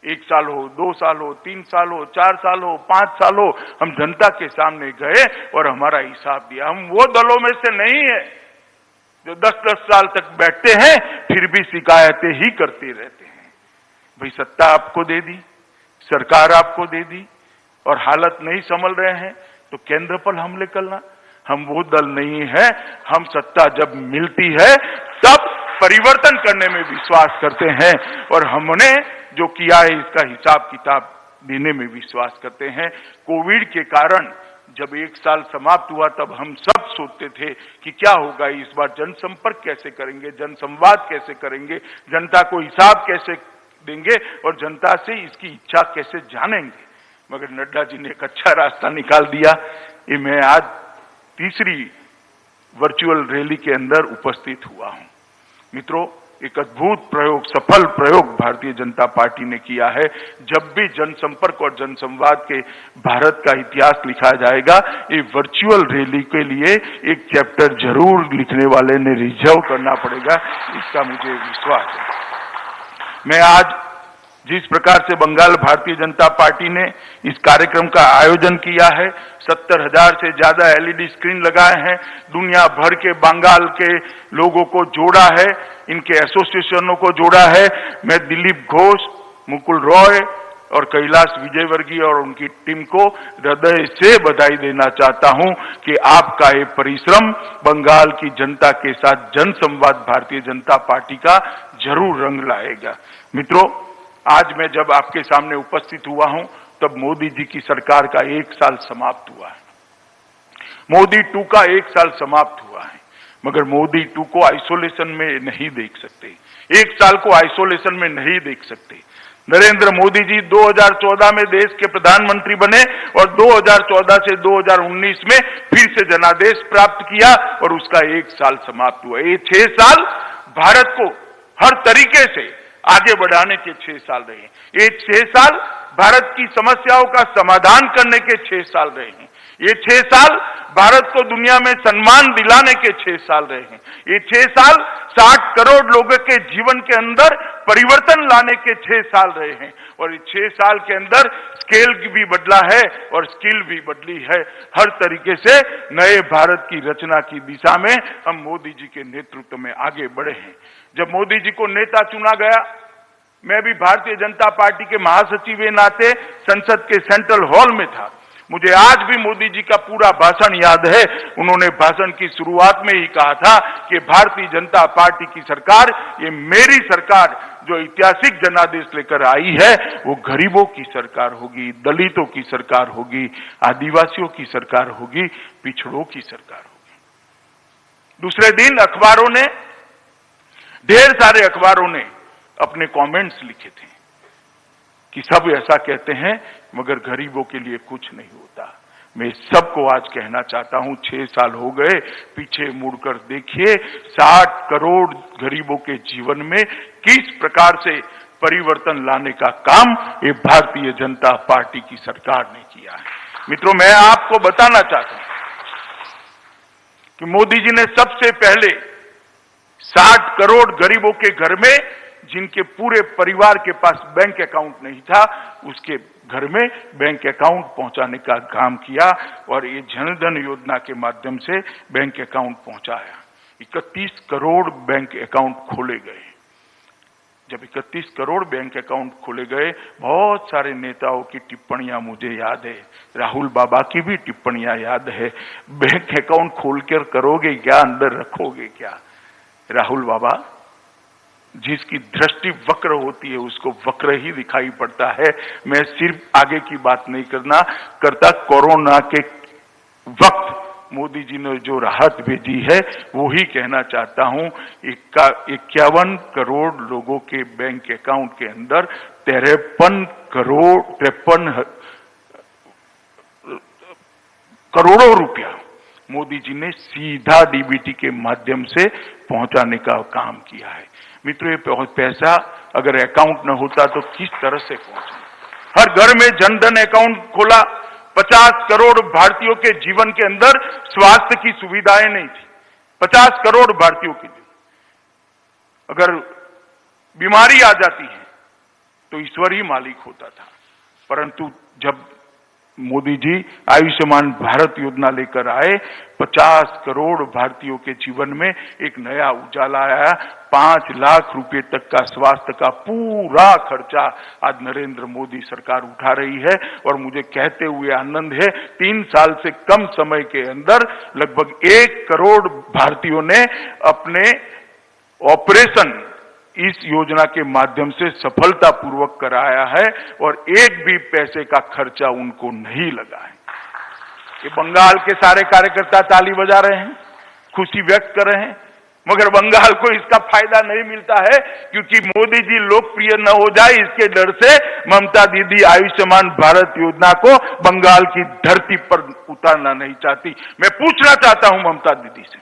1 साल हो, 2 साल हो, 3 साल हो, 4 साल हो, 5 साल हो, हम जनता के सामने गए और हमारा हिसाब दिया। हम वो दलों में से नहीं है जो 10-10 साल तक बैठते हैं फिर भी शिकायतें ही करते रहते हैं। भाई, सत्ता आपको दे दी, सरकार आपको दे दी और हालत नहीं संभल रहे हैं तो केंद्र पर हमले करना, हम वो दल नहीं है। हम सत्ता जब मिलती है तब परिवर्तन करने में विश्वास करते हैं, और हमने जो किया है इसका हिसाब किताब देने में विश्वास करते हैं। कोविड के कारण जब 1 साल समाप्त हुआ तब हम सब सोचते थे कि क्या होगा इस बार, जनसंपर्क कैसे करेंगे, जनसंवाद कैसे करेंगे, जनता को हिसाब कैसे देंगे और जनता से इसकी इच्छा कैसे जानेंगे। मगर नड्डा जी ने एक अच्छा रास्ता निकाल दिया। ये मैं आज तीसरी वर्चुअल रैली के अंदर उपस्थित हुआ हूं। मित्रों, एक अद्भुत प्रयोग, सफल प्रयोग भारतीय जनता पार्टी ने किया है। जब भी जनसंपर्क और जनसंवाद के भारत का इतिहास लिखा जाएगा, ये वर्चुअल रैली के लिए एक चैप्टर जरूर लिखने वाले ने रिजर्व करना पड़ेगा, इसका मुझे विश्वास है। मैं आज जिस प्रकार से बंगाल भारतीय जनता पार्टी ने इस कार्यक्रम का आयोजन किया है, 70,000 से ज्यादा एलईडी स्क्रीन लगाए हैं, दुनिया भर के बंगाल के लोगों को जोड़ा है, इनके एसोसिएशनों को जोड़ा है। मैं दिलीप घोष, मुकुल रॉय और कैलाश विजयवर्गीय और उनकी टीम को हृदय से बधाई देना चाहता हूं कि आपका ये परिश्रम बंगाल की जनता के साथ जनसंवाद भारतीय जनता पार्टी का जरूर रंग लाएगा। मित्रों, आज मैं जब आपके सामने उपस्थित हुआ हूं तब मोदी जी की सरकार का 1 साल समाप्त हुआ है, मोदी 2 का 1 साल समाप्त हुआ है, मगर मोदी 2 को आइसोलेशन में नहीं देख सकते, 1 साल को आइसोलेशन में नहीं देख सकते। नरेंद्र मोदी जी 2014 में देश के प्रधानमंत्री बने और 2014 से 2019 में फिर से जनादेश प्राप्त किया और उसका 1 साल समाप्त हुआ। ये 6 साल भारत को हर तरीके से आगे बढ़ाने के 6 साल रहे हैं। ये 6 साल भारत की समस्याओं का समाधान करने के 6 साल रहे हैं। ये 6 साल भारत को दुनिया में सम्मान दिलाने के 6 साल रहे हैं। ये 6 साल 60 करोड़ लोगों के जीवन के अंदर परिवर्तन लाने के 6 साल रहे हैं और इस 6 साल के अंदर स्केल भी बदला है और स्किल भी बदली है। हर तरीके से नए भारत की रचना की दिशा में हम मोदी जी के नेतृत्व में आगे बढ़े हैं। जब मोदी जी को नेता चुना गया, मैं भी भारतीय जनता पार्टी के महासचिव के नाते संसद के सेंट्रल हॉल में था। मुझे आज भी मोदी जी का पूरा भाषण याद है। उन्होंने भाषण की शुरुआत में ही कहा था कि भारतीय जनता पार्टी की सरकार, ये मेरी सरकार जो ऐतिहासिक जनादेश लेकर आई है, वो गरीबों की सरकार होगी, दलितों की सरकार होगी, आदिवासियों की सरकार होगी, पिछड़ों की सरकार होगी। दूसरे दिन अखबारों ने, ढेर सारे अखबारों ने अपने कमेंट्स लिखे थे कि सब ऐसा कहते हैं मगर गरीबों के लिए कुछ नहीं होता। मैं सबको आज कहना चाहता हूं, 6 साल हो गए, पीछे मुड़कर देखिए, 60 करोड़ गरीबों के जीवन में किस प्रकार से परिवर्तन लाने का काम ये भारतीय जनता पार्टी की सरकार ने किया है। मित्रों, मैं आपको बताना चाहता हूं कि मोदी जी ने सबसे पहले 60 करोड़ गरीबों के घर में, जिनके पूरे परिवार के पास बैंक अकाउंट नहीं था, उसके घर में बैंक अकाउंट पहुंचाने का काम किया और ये जनधन योजना के माध्यम से बैंक अकाउंट पहुंचाया। 31 करोड़ बैंक अकाउंट खोले गए। जब 31 करोड़ बैंक अकाउंट खोले गए, बहुत सारे नेताओं की टिप्पणियां मुझे याद है, राहुल बाबा की भी टिप्पणियां याद है, बैंक अकाउंट खोलकर करोगे क्या, अंदर रखोगे क्या। राहुल बाबा, जिसकी दृष्टि वक्र होती है उसको वक्र ही दिखाई पड़ता है। मैं सिर्फ आगे की बात नहीं करता, कोरोना के वक्त मोदी जी ने जो राहत भेजी है वो ही कहना चाहता हूं। 51 करोड़ लोगों के बैंक अकाउंट के अंदर 53 करोड़ों रुपया मोदी जी ने सीधा डीबीटी के माध्यम से पहुंचाने का काम किया है। मित्रों, ये पैसा अगर अकाउंट न होता तो किस तरह से पहुंचा। हर घर में जनधन अकाउंट खोला। 50 करोड़ भारतीयों के जीवन के अंदर स्वास्थ्य की सुविधाएं नहीं थी। 50 करोड़ भारतीयों के लिए अगर बीमारी आ जाती है तो ईश्वर ही मालिक होता था, परंतु जब मोदी जी आयुष्मान भारत योजना लेकर आए, 50 करोड़ भारतीयों के जीवन में एक नया उजाला आया। 5 लाख रुपए तक का स्वास्थ्य का पूरा खर्चा आज नरेंद्र मोदी सरकार उठा रही है और मुझे कहते हुए आनंद है, 3 साल से कम समय के अंदर लगभग 1 करोड़ भारतीयों ने अपने ऑपरेशन इस योजना के माध्यम से सफलतापूर्वक कराया है और एक भी पैसे का खर्चा उनको नहीं लगा है। ये बंगाल के सारे कार्यकर्ता ताली बजा रहे हैं, खुशी व्यक्त कर रहे हैं, मगर बंगाल को इसका फायदा नहीं मिलता है क्योंकि मोदी जी लोकप्रिय न हो जाए इसके डर से ममता दीदी आयुष्मान भारत योजना को बंगाल की धरती पर उतारना नहीं चाहती। मैं पूछना चाहता हूं ममता दीदी से,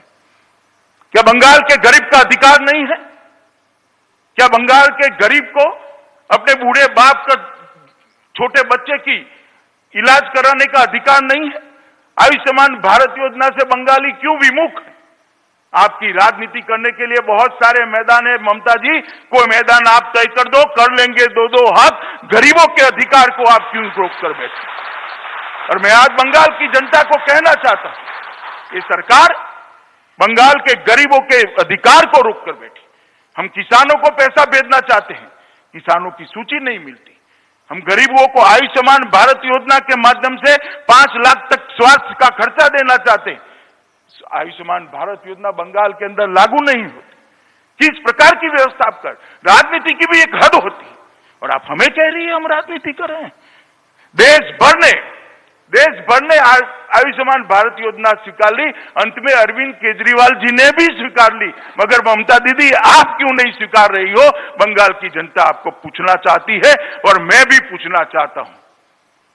क्या बंगाल के गरीब का अधिकार नहीं है? क्या बंगाल के गरीब को अपने बूढ़े बाप का छोटे बच्चे की इलाज कराने का अधिकार नहीं है? आयुष्मान भारत योजना से बंगाली क्यों विमुख है? आपकी राजनीति करने के लिए बहुत सारे मैदान है ममता जी, कोई मैदान आप तय कर दो, कर लेंगे दो दो हाथ। गरीबों के अधिकार को आप क्यों रोक कर बैठे? और मैं आज बंगाल की जनता को कहना चाहता हूं, ये सरकार बंगाल के गरीबों के अधिकार को रोक कर बैठी। हम किसानों को पैसा भेजना चाहते हैं, किसानों की सूची नहीं मिलती। हम गरीबों को आयुष्मान भारत योजना के माध्यम से 5 लाख तक स्वास्थ्य का खर्चा देना चाहते हैं। आयुष्मान भारत योजना बंगाल के अंदर लागू नहीं होती। किस प्रकार की व्यवस्था आप कर? राजनीति की भी एक हद होती है, और आप हमें कह रही है हम राजनीति कर रहे हैं। देश भर ने आयुष्मान भारत योजना स्वीकार ली, अंत में अरविंद केजरीवाल जी ने भी स्वीकार ली, मगर ममता दीदी आप क्यों नहीं स्वीकार रही हो? बंगाल की जनता आपको पूछना चाहती है, और मैं भी पूछना चाहता हूं।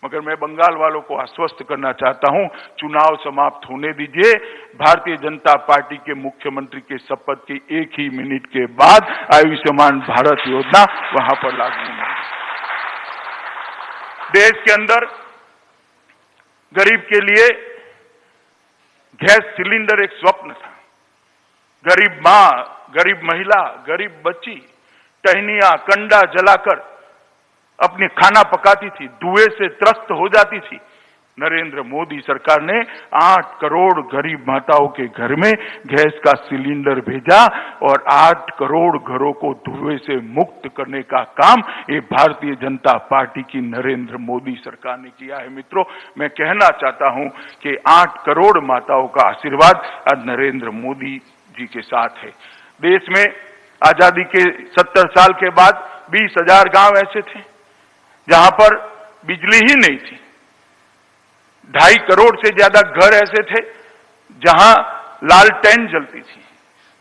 मगर मैं बंगाल वालों को आश्वस्त करना चाहता हूं, चुनाव समाप्त होने दीजिए। भारतीय जनता पार्टी के मुख्यमंत्री के शपथ के 1 ही मिनट के बाद आयुष्मान भारत योजना वहां पर लागू होगी। देश के अंदर गरीब के लिए गैस सिलेंडर एक स्वप्न था। गरीब मां, गरीब महिला, गरीब बच्ची टहनिया कंडा जलाकर अपने खाना पकाती थी, धुएं से त्रस्त हो जाती थी। नरेंद्र मोदी सरकार ने 8 करोड़ गरीब माताओं के घर में गैस का सिलेंडर भेजा, और 8 करोड़ घरों को धुएं से मुक्त करने का काम ये भारतीय जनता पार्टी की नरेंद्र मोदी सरकार ने किया है। मित्रों, मैं कहना चाहता हूं कि 8 करोड़ माताओं का आशीर्वाद आज नरेंद्र मोदी जी के साथ है। देश में आजादी के 70 साल के बाद 20,000 गांव ऐसे थे जहां पर बिजली ही नहीं थी। 2.5 करोड़ से ज्यादा घर ऐसे थे जहां लालटेन जलती थी।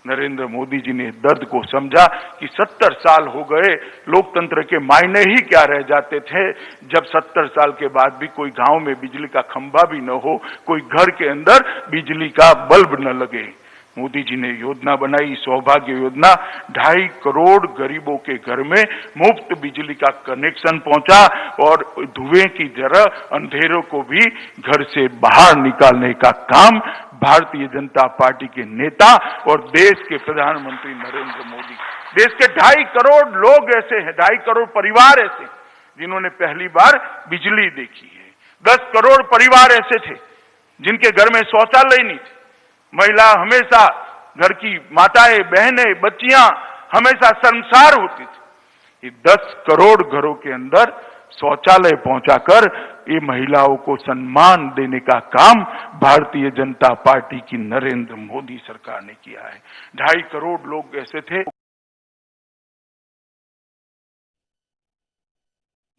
नरेंद्र मोदी जी ने दर्द को समझा कि 70 साल हो गए, लोकतंत्र के मायने ही क्या रह जाते थे जब 70 साल के बाद भी कोई गांव में बिजली का खंभा भी न हो, कोई घर के अंदर बिजली का बल्ब न लगे। मोदी जी ने योजना बनाई, सौभाग्य योजना। 2.5 करोड़ गरीबों के घर में मुफ्त बिजली का कनेक्शन पहुंचा, और धुएं की जगह अंधेरों को भी घर से बाहर निकालने का काम भारतीय जनता पार्टी के नेता और देश के प्रधानमंत्री नरेंद्र मोदी। देश के 2.5 करोड़ लोग ऐसे हैं, 2.5 करोड़ परिवार ऐसे जिन्होंने पहली बार बिजली देखी है। 10 करोड़ परिवार ऐसे थे जिनके घर में शौचालय नहीं थे। महिला हमेशा, घर की माताएं, बहनें, बच्चियां हमेशा शर्मसार होती थी। ये 10 करोड़ घरों के अंदर शौचालय पहुंचाकर ये महिलाओं को सम्मान देने का काम भारतीय जनता पार्टी की नरेंद्र मोदी सरकार ने किया है। 2.5 करोड़ लोग ऐसे थे।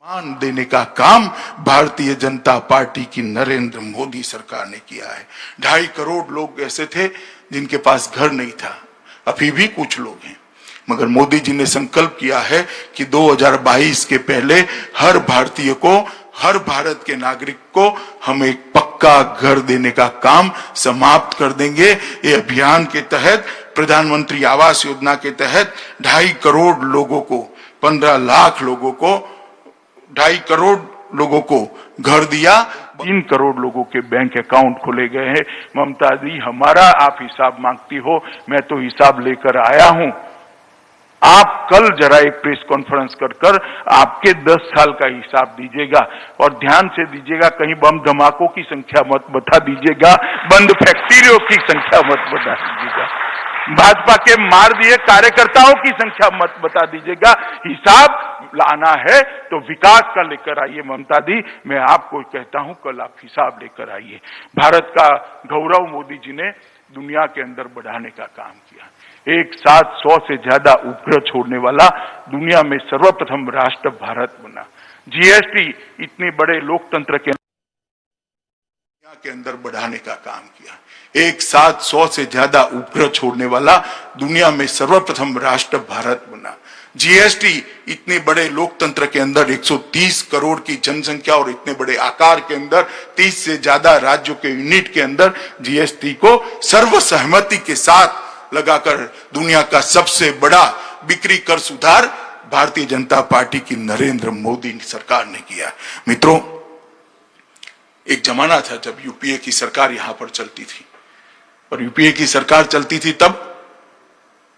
मान देने का काम भारतीय जनता पार्टी की नरेंद्र मोदी सरकार ने किया है। 2.5 करोड़ लोग ऐसे थे जिनके पास घर नहीं था, अभी भी कुछ लोग हैं, मगर मोदी जी ने संकल्प किया है कि 2022 के पहले हर भारतीय को, हर भारत के नागरिक को हम एक पक्का घर देने का काम समाप्त कर देंगे। ये अभियान के तहत, प्रधानमंत्री आवास योजना के तहत 2.5 करोड़ लोगों को, 15 लाख लोगों को, 2.5 करोड़ लोगों को घर दिया। 3 करोड़ लोगों के बैंक अकाउंट खोले गए हैं। ममता जी, हमारा आप हिसाब मांगती हो, मैं तो हिसाब लेकर आया हूं। आप कल जरा एक प्रेस कॉन्फ्रेंस कर आपके 10 साल का हिसाब दीजिएगा, और ध्यान से दीजिएगा, कहीं बम धमाकों की संख्या मत बता दीजिएगा, बंद फैक्ट्रियों की संख्या मत बता दीजिएगा, भाजपा के मार दिए कार्यकर्ताओं की संख्या मत बता दीजिएगा। हिसाब लाना है तो विकास का लेकर आइए। ममता दी, मैं आपको कहता हूं, कल आप हिसाब लेकर आइए। भारत का गौरव मोदी जी ने दुनिया के अंदर बढ़ाने का काम किया। एक साथ 100 से ज्यादा उपग्रह छोड़ने वाला दुनिया में सर्वप्रथम राष्ट्र भारत बना। जीएसटी इतने बड़े लोकतंत्र के अंदर बढ़ाने का काम किया। एक साथ 100 से ज्यादा उपग्रह छोड़ने वाला दुनिया में सर्वप्रथम राष्ट्र भारत बना। जीएसटी इतने बड़े लोकतंत्र के अंदर 130 करोड़ की जनसंख्या और इतने बड़े आकार के अंदर 30 से ज्यादा राज्यों के यूनिट के अंदर जीएसटी को सर्वसहमति के साथ लगाकर दुनिया का सबसे बड़ा बिक्री कर सुधार भारतीय जनता पार्टी की नरेंद्र मोदी सरकार ने किया। मित्रों, एक जमाना था जब यूपीए की सरकार यहां पर चलती थी, और यूपीए की सरकार चलती थी तब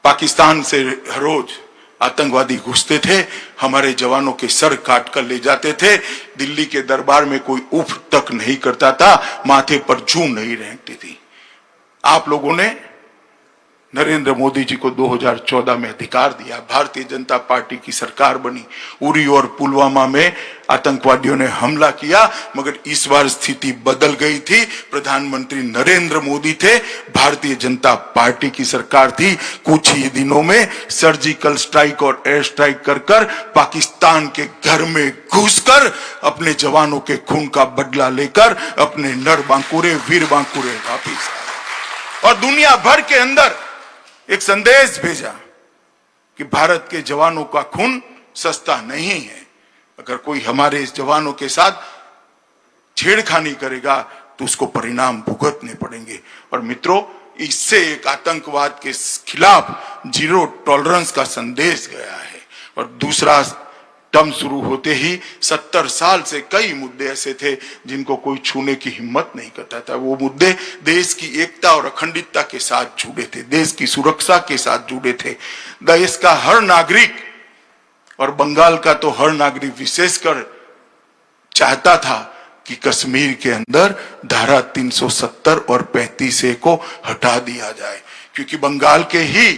पाकिस्तान से हर रोज आतंकवादी घुसते थे, हमारे जवानों के सर काट कर ले जाते थे। दिल्ली के दरबार में कोई उफ तक नहीं करता था, माथे पर जूं नहीं रेंगती थी। आप लोगों ने नरेंद्र मोदी जी को 2014 में अधिकार दिया, भारतीय जनता पार्टी की सरकार बनी, उरी और पुलवामा में आतंकवादियों ने हमला किया, मगर इस बार स्थिति बदल गई थी। प्रधानमंत्री नरेंद्र मोदी थे, भारतीय जनता पार्टी की सरकार थी। कुछ ही दिनों में सर्जिकल स्ट्राइक और एयर स्ट्राइक कर कर पाकिस्तान के घर में घुसकर अपने जवानों के खून का बदला लेकर अपने नर बांकुरे वीर बांकुरे वापिस आए और दुनिया भर के अंदर एक संदेश भेजा कि भारत के जवानों का खून सस्ता नहीं है। अगर कोई हमारे इस जवानों के साथ छेड़खानी करेगा तो उसको परिणाम भुगतने पड़ेंगे। और मित्रों, इससे एक आतंकवाद के खिलाफ जीरो टॉलरेंस का संदेश गया है। और दूसरा टर्म शुरू होते ही 70 साल से कई मुद्दे ऐसे थे जिनको कोई छूने की हिम्मत नहीं करता था। वो मुद्दे देश की एकता और अखंडता के साथ जुड़े थे, देश की सुरक्षा के साथ जुड़े थे। देश का हर नागरिक और बंगाल का तो हर नागरिक विशेषकर चाहता था कि कश्मीर के अंदर धारा 370 और 35A को हटा दिया जाए, क्योंकि बंगाल के ही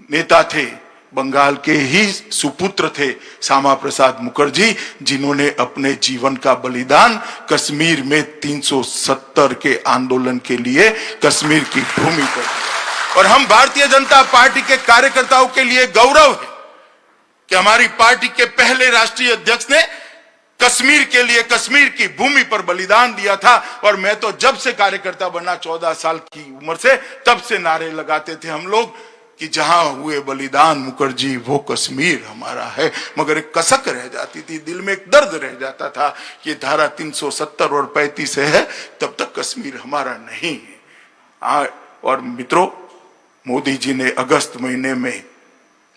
नेता थे, बंगाल के ही सुपुत्र थे श्यामा प्रसाद मुखर्जी, जिन्होंने अपने जीवन का बलिदान कश्मीर में 370 के आंदोलन के लिए कश्मीर की भूमि पर दिया। और हम भारतीय जनता पार्टी के कार्यकर्ताओं के लिए गौरव है कि हमारी पार्टी के पहले राष्ट्रीय अध्यक्ष ने कश्मीर के लिए कश्मीर की भूमि पर बलिदान दिया था। और मैं तो जब से कार्यकर्ता बना 14 साल की उम्र से, तब से नारे लगाते थे हम लोग कि जहां हुए बलिदान मुखर्जी वो कश्मीर हमारा है। मगर एक कसक रह जाती थी, दिल में एक दर्द रह जाता था कि धारा 370 और 35 है, तब तक कश्मीर हमारा नहीं है। और मित्रों, मोदी जी ने अगस्त महीने में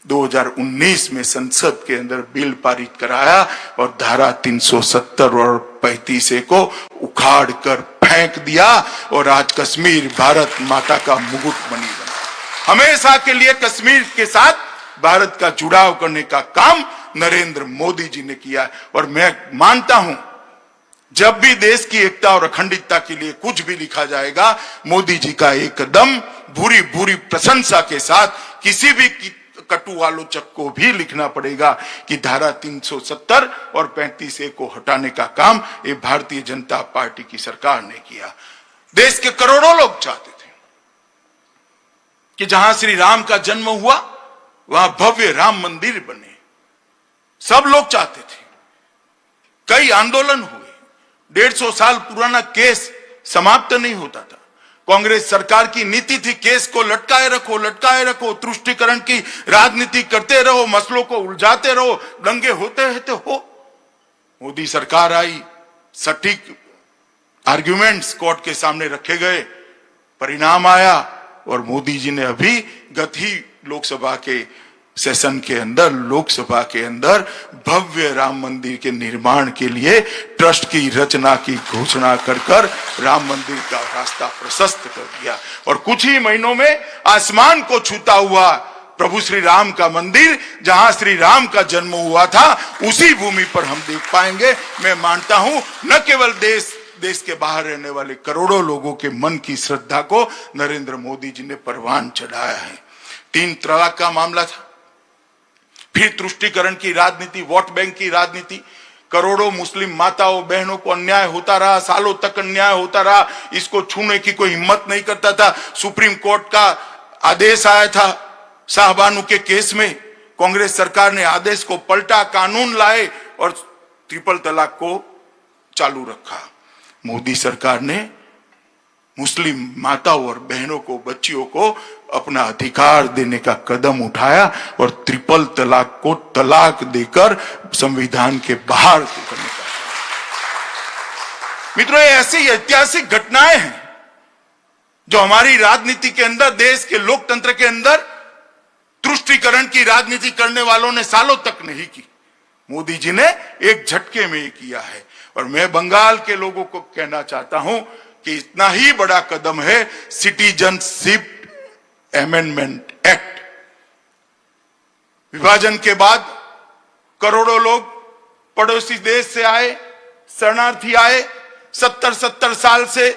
2019 में संसद के अंदर बिल पारित कराया और धारा 370 और 35A को उखाड़ कर फेंक दिया और आज कश्मीर भारत माता का मुकुट बनी बना। हमेशा के लिए कश्मीर के साथ भारत का जुड़ाव करने का काम नरेंद्र मोदी जी ने किया। और मैं मानता हूं, जब भी देश की एकता और अखंडता के लिए कुछ भी लिखा जाएगा, मोदी जी का एक कदम भूरी भूरी प्रशंसा के साथ किसी भी कटु आलोचक को भी लिखना पड़ेगा कि धारा 370 और 35A को हटाने का काम ये भारतीय जनता पार्टी की सरकार ने किया। देश के करोड़ों लोग चाहते थे कि जहां श्री राम का जन्म हुआ वहां भव्य राम मंदिर बने, सब लोग चाहते थे। कई आंदोलन हुए, 150 साल पुराना केस समाप्त नहीं होता था। कांग्रेस सरकार की नीति थी केस को लटकाए रखो, तुष्टीकरण की राजनीति करते रहो, मसलों को उलझाते रहो, दंगे होते रहते हो। मोदी सरकार आई, सटीक आर्ग्यूमेंट्स कोर्ट के सामने रखे गए, परिणाम आया और मोदी जी ने अभी गत ही लोकसभा के सेशन के अंदर, लोकसभा के अंदर भव्य राम मंदिर के निर्माण के लिए ट्रस्ट की रचना की घोषणा कर राम मंदिर का रास्ता प्रशस्त कर दिया। और कुछ ही महीनों में आसमान को छूता हुआ प्रभु श्री राम का मंदिर, जहां श्री राम का जन्म हुआ था, उसी भूमि पर हम देख पाएंगे। मैं मानता हूं न केवल देश के बाहर रहने वाले करोड़ों लोगों के मन की श्रद्धा को नरेंद्र मोदी जी ने परवान चढ़ाया है। 3 तलाक का मामला था, फिर तुष्टीकरण की राजनीति, वोट बैंक की राजनीति, करोड़ों मुस्लिम माताओं बहनों को अन्याय होता रहा, सालों तक अन्याय होता रहा, इसको छूने की कोई हिम्मत नहीं करता था। सुप्रीम कोर्ट का आदेश आया था शाहबानू के केस में, कांग्रेस सरकार ने आदेश को पलटा, कानून लाए और ट्रिपल तलाक को चालू रखा। मोदी सरकार ने मुस्लिम माताओं और बहनों को, बच्चियों को अपना अधिकार देने का कदम उठाया और ट्रिपल तलाक को तलाक देकर संविधान के बाहर करने का। मित्रों, ये ऐसी ऐतिहासिक घटनाएं हैं जो हमारी राजनीति के अंदर, देश के लोकतंत्र के अंदर तुष्टीकरण की राजनीति करने वालों ने सालों तक नहीं की। मोदी जी ने एक झटके में ही किया है। और मैं बंगाल के लोगों को कहना चाहता हूं कि इतना ही बड़ा कदम है सिटीजनशिप अमेंडमेंट एक्ट। विभाजन के बाद करोड़ों लोग पड़ोसी देश से आए, शरणार्थी आए, 70 साल से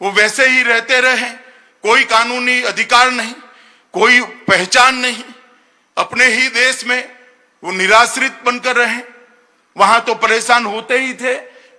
वो वैसे ही रहते रहे, कोई कानूनी अधिकार नहीं, कोई पहचान नहीं, अपने ही देश में वो निराश्रित बनकर रहे। वहां तो परेशान होते ही थे,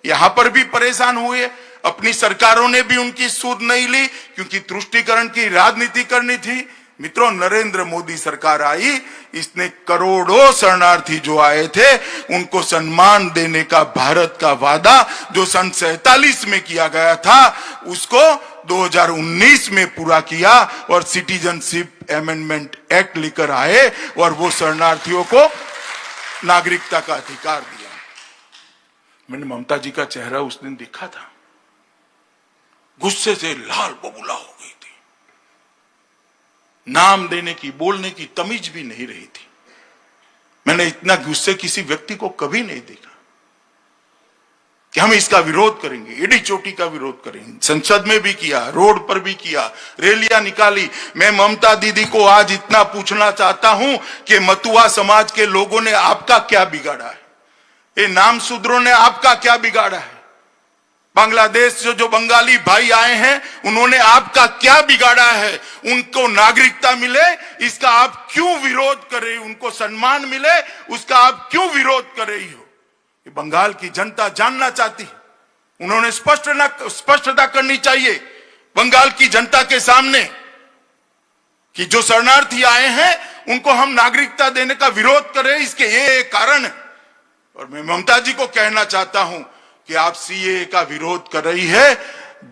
यहां पर भी परेशान हुए। अपनी सरकारों ने भी उनकी सुध नहीं ली क्योंकि तुष्टीकरण की राजनीति करनी थी। मित्रों, नरेंद्र मोदी सरकार आई, इसने करोड़ों शरणार्थी जो आए थे उनको सम्मान देने का भारत का वादा जो सन 47 में किया गया था उसको 2019 में पूरा किया और सिटीजनशिप अमेंडमेंट एक्ट लेकर आए और वो शरणार्थियों को नागरिकता का अधिकार दिया। मैंने ममता जी का चेहरा उस दिन देखा था, गुस्से से लाल बबूला हो गई थी, नाम देने की, बोलने की तमीज भी नहीं रही थी। मैंने इतना गुस्से किसी व्यक्ति को कभी नहीं देखा कि हम इसका विरोध करेंगे, एडी चोटी का विरोध करेंगे। संसद में भी किया, रोड पर भी किया, रैलियां निकाली। मैं ममता दीदी को आज इतना पूछना चाहता हूं कि मतुआ समाज के लोगों ने आपका क्या बिगाड़ा है? ये नाम शूद्रों ने आपका क्या बिगाड़ा है? बांग्लादेश से जो बंगाली भाई आए हैं उन्होंने आपका क्या बिगाड़ा है? उनको नागरिकता मिले इसका आप क्यों विरोध कर रही हो? उनको सम्मान मिले उसका आप क्यों विरोध कर रही हो? ये बंगाल की जनता जानना चाहती है। उन्होंने स्पष्टता करनी चाहिए बंगाल की जनता के सामने कि जो शरणार्थी आए हैं उनको हम नागरिकता देने का विरोध कर रहे हैं, इसके ये कारण है। और मैं ममता जी को कहना चाहता हूं कि आप सीएए का विरोध कर रही है,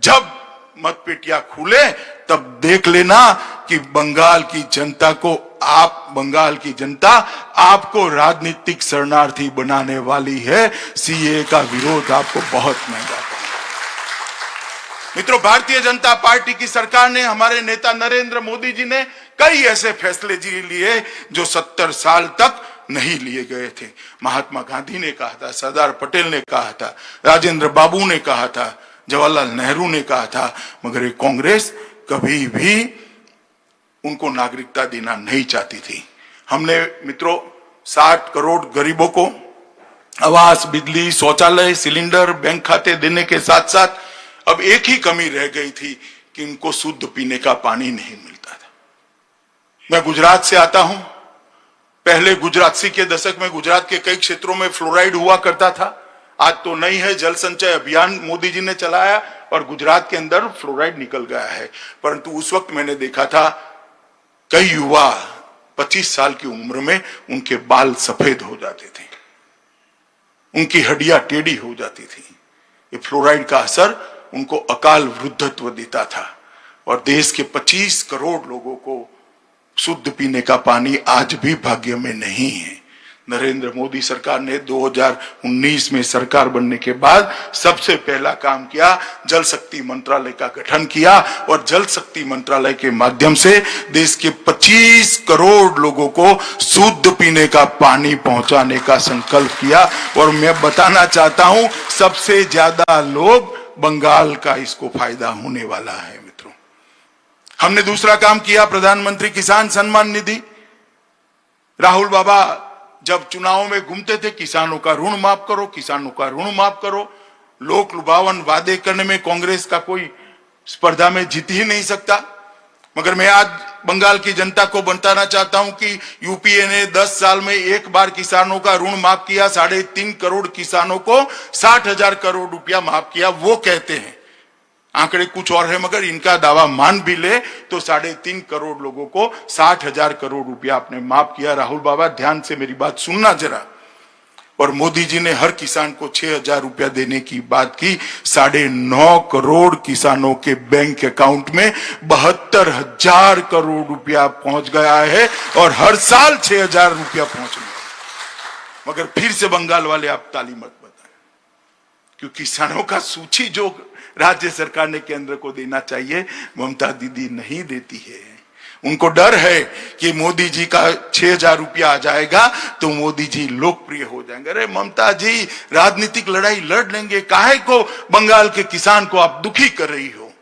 जब मतपेटियां खुले तब देख लेना कि बंगाल की जनता को बंगाल की जनता आपको राजनीतिक शरणार्थी बनाने वाली है। सीएए का विरोध आपको बहुत महंगा पड़ेगा। मित्रों, भारतीय जनता पार्टी की सरकार ने, हमारे नेता नरेंद्र मोदी जी ने कई ऐसे फैसले लिए जो 70 साल तक नहीं लिए गए थे। महात्मा गांधी ने कहा था, सरदार पटेल ने कहा था, राजेंद्र बाबू ने कहा था, जवाहरलाल नेहरू ने कहा था, मगर ये कांग्रेस कभी भी उनको नागरिकता देना नहीं चाहती थी। हमने मित्रों 60 करोड़ गरीबों को आवास, बिजली, शौचालय, सिलेंडर, बैंक खाते देने के साथ साथ अब एक ही कमी रह गई थी कि उनको शुद्ध पीने का पानी नहीं मिलता था। मैं गुजरात से आता हूं। पहले गुजरात 80 के दशक में गुजरात के कई क्षेत्रों में फ्लोराइड हुआ करता था, आज तो नहीं है। जल संचय अभियान मोदी जी ने चलाया और गुजरात के अंदर फ्लोराइड निकल गया है। परंतु उस वक्त मैंने देखा था कई युवा 25 साल की उम्र में उनके बाल सफेद हो जाते थे, उनकी हड्डियां टेढ़ी हो जाती थी। ये फ्लोराइड का असर उनको अकाल वृद्धत्व देता था और देश के 25 करोड़ लोगों को शुद्ध पीने का पानी आज भी भाग्य में नहीं है। नरेंद्र मोदी सरकार ने 2019 में सरकार बनने के बाद सबसे पहला काम किया, जल शक्ति मंत्रालय का गठन किया और जल शक्ति मंत्रालय के माध्यम से देश के 25 करोड़ लोगों को शुद्ध पीने का पानी पहुंचाने का संकल्प किया। और मैं बताना चाहता हूं सबसे ज्यादा लोग बंगाल का इसको फायदा होने वाला है। मित्रों, हमने दूसरा काम किया, प्रधानमंत्री किसान सम्मान निधि। राहुल बाबा जब चुनाव में घूमते थे, किसानों का ऋण माफ करो, किसानों का ऋण माफ करो। लोक लुभावन वादे करने में कांग्रेस का कोई स्पर्धा में जीत ही नहीं सकता। मगर मैं आज बंगाल की जनता को बताना चाहता हूं कि यूपीए ने 10 साल में एक बार किसानों का ऋण माफ किया। 3.5 करोड़ किसानों को 60,000 करोड़ रुपया माफ किया। वो कहते हैं, आंकड़े कुछ और है, मगर इनका दावा मान भी ले तो 3.5 करोड़ लोगों को 60,000 करोड़ रुपया आपने माफ किया। राहुल बाबा, ध्यान से मेरी बात सुनना जरा। और मोदी जी ने हर किसान को 6,000 रुपया देने की बात की। 9.5 करोड़ किसानों के बैंक अकाउंट में 72,000 करोड़ रुपया पहुंच गया है और हर साल 6,000 रुपया पहुंचने। मगर फिर से बंगाल वाले आप ताली मत बताएं, क्योंकि किसानों का सूची जो राज्य सरकार ने केंद्र को देना चाहिए, ममता दीदी नहीं देती है। उनको डर है कि मोदी जी का 6,000 रुपया आ जाएगा तो मोदी जी लोकप्रिय हो जाएंगे। अरे ममता जी, राजनीतिक लड़ाई लड़ लेंगे, काहे को बंगाल के किसान को आप दुखी कर रही हो?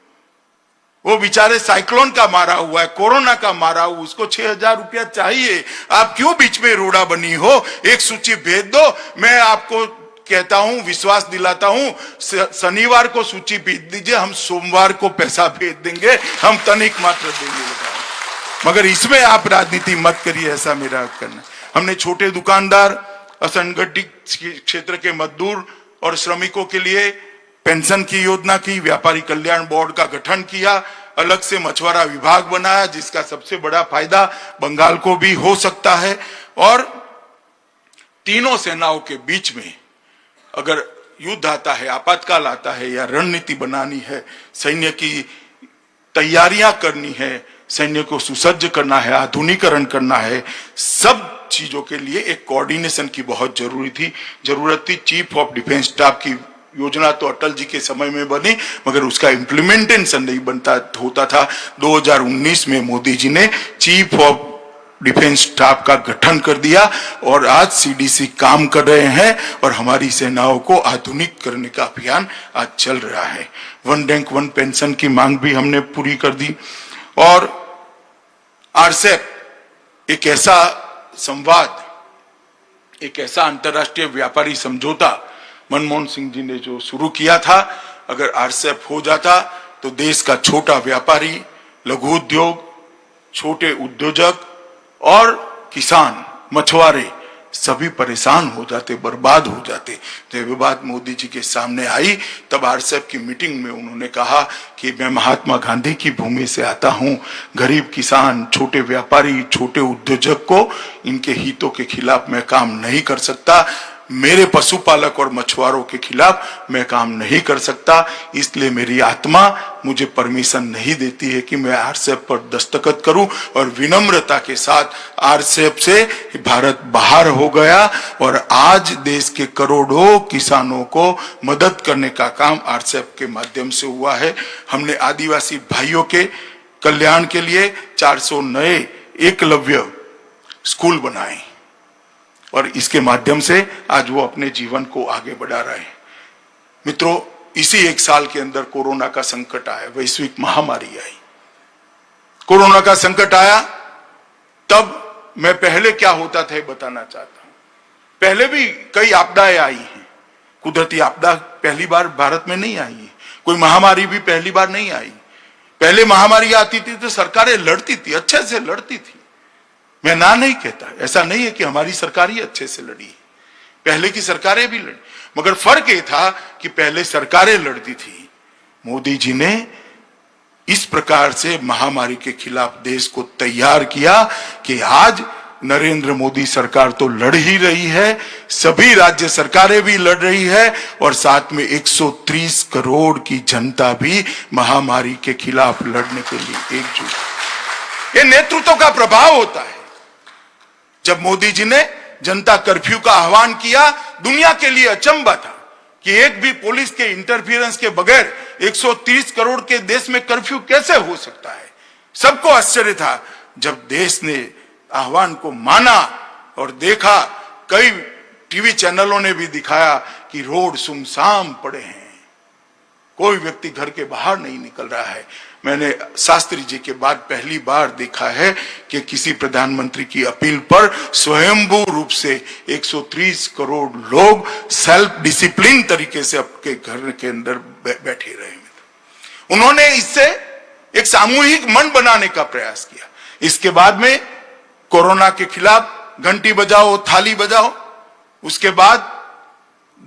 वो बेचारे साइक्लोन का मारा हुआ है, कोरोना का मारा हुआ, उसको 6,000 रुपया चाहिए। आप क्यों बीच में रोड़ा बनी हो? एक सूची भेज दो। मैं आपको कहता हूं, विश्वास दिलाता हूं, शनिवार को सूची भेज दीजिए, हम सोमवार को पैसा भेज देंगे, हम तनिक मात्र देंगे। मगर इसमें आप राजनीति मत करिए, ऐसा मेरा करना। हमने छोटे दुकानदार, असंगठित क्षेत्र के मजदूर और श्रमिकों के लिए पेंशन की योजना की, व्यापारी कल्याण बोर्ड का गठन किया, अलग से मछुआरा विभाग बनाया, जिसका सबसे बड़ा फायदा बंगाल को भी हो सकता है। और तीनों सेनाओं के बीच में अगर युद्ध आता है, आपातकाल आता है या रणनीति बनानी है, सैन्य की तैयारियां करनी है, सैन्य को सुसज्ज करना है, आधुनिकीकरण करना है, सब चीजों के लिए एक कोऑर्डिनेशन की बहुत जरूरत थी। चीफ ऑफ डिफेंस स्टाफ की योजना तो अटल जी के समय में बनी, मगर उसका इम्प्लीमेंटेशन नहीं होता था। 2019 में मोदी जी ने चीफ ऑफ डिफेंस स्टाफ का गठन कर दिया और आज सीडीसी काम कर रहे हैं और हमारी सेनाओं को आधुनिक करने का अभियान आज चल रहा है। वन रैंक वन पेंशन की मांग भी हमने पूरी कर दी। और आरसेप एक ऐसा संवाद, एक ऐसा अंतर्राष्ट्रीय व्यापारी समझौता मनमोहन सिंह जी ने जो शुरू किया था, अगर आरसेप हो जाता तो देश का छोटा व्यापारी, लघु उद्योग, छोटे उद्योजक और किसान, मछुआरे सभी परेशान हो जाते, बर्बाद हो जाते। जब ये बात मोदी जी के सामने आई तब आरसेप की मीटिंग में उन्होंने कहा कि मैं महात्मा गांधी की भूमि से आता हूं, गरीब किसान, छोटे व्यापारी, छोटे उद्योजक को इनके हितों के खिलाफ मैं काम नहीं कर सकता, मेरे पशुपालक और मछुआरों के खिलाफ मैं काम नहीं कर सकता, इसलिए मेरी आत्मा मुझे परमिशन नहीं देती है कि मैं आरसेप पर दस्तखत करूं। और विनम्रता के साथ आरसेप से भारत बाहर हो गया और आज देश के करोड़ों किसानों को मदद करने का काम आरसेप के माध्यम से हुआ है। हमने आदिवासी भाइयों के कल्याण के लिए 400 नए एकलव्य स्कूल बनाए और इसके माध्यम से आज वो अपने जीवन को आगे बढ़ा रहे हैं। मित्रों, इसी एक साल के अंदर कोरोना का संकट आया, वैश्विक महामारी आई। कोरोना का संकट आया तब मैं पहले क्या होता था बताना चाहता हूं। पहले भी कई आपदाएं आई हैं, कुदरती आपदा पहली बार भारत में नहीं आई है, कोई महामारी भी पहली बार नहीं आई। पहले महामारी आती थी तो सरकारें लड़ती थी, अच्छे से लड़ती थी, मैं ना नहीं कहता, ऐसा नहीं है कि हमारी सरकार ही अच्छे से लड़ी, पहले की सरकारें भी लड़ी, मगर फर्क ये था कि पहले सरकारें लड़ती थी। मोदी जी ने इस प्रकार से महामारी के खिलाफ देश को तैयार किया कि आज नरेंद्र मोदी सरकार तो लड़ ही रही है, सभी राज्य सरकारें भी लड़ रही है और साथ में 130 करोड़ की जनता भी महामारी के खिलाफ लड़ने के लिए एकजुट। ये नेतृत्व का प्रभाव होता है। जब मोदी जी ने जनता कर्फ्यू का आह्वान किया, दुनिया के लिए अचंभा था कि एक भी पुलिस के इंटरफियरेंस के बगैर 130 करोड़ के देश में कर्फ्यू कैसे हो सकता है। सबको आश्चर्य था। जब देश ने आह्वान को माना और देखा, कई टीवी चैनलों ने भी दिखाया कि रोड सुनसान पड़े हैं, कोई व्यक्ति घर के बाहर नहीं निकल रहा है। मैंने शास्त्री जी के बाद पहली बार देखा है कि किसी प्रधानमंत्री की अपील पर स्वयंभू रूप से 130 करोड़ लोग सेल्फ डिसिप्लिन तरीके से अपने घर के अंदर बैठे रहे। उन्होंने इससे एक सामूहिक मन बनाने का प्रयास किया। इसके बाद में कोरोना के खिलाफ घंटी बजाओ, थाली बजाओ, उसके बाद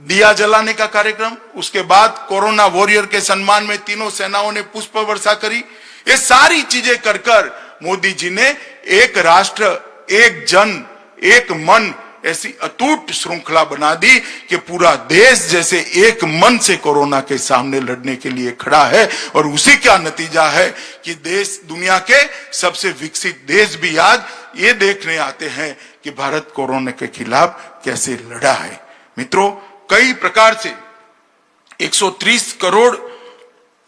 दिया जलाने का कार्यक्रम, उसके बाद कोरोना वॉरियर के सम्मान में तीनों सेनाओं ने पुष्प वर्षा करी। ये सारी चीजें कर कर मोदी जी ने एक राष्ट्र, एक जन, एक मन ऐसी अटूट श्रृंखला बना दी कि पूरा देश जैसे एक मन से कोरोना के सामने लड़ने के लिए खड़ा है। और उसी का नतीजा है कि देश, दुनिया के सबसे विकसित देश भी आज ये देखने आते हैं कि भारत कोरोना के खिलाफ कैसे लड़ा है। मित्रों, कई प्रकार से 130 करोड़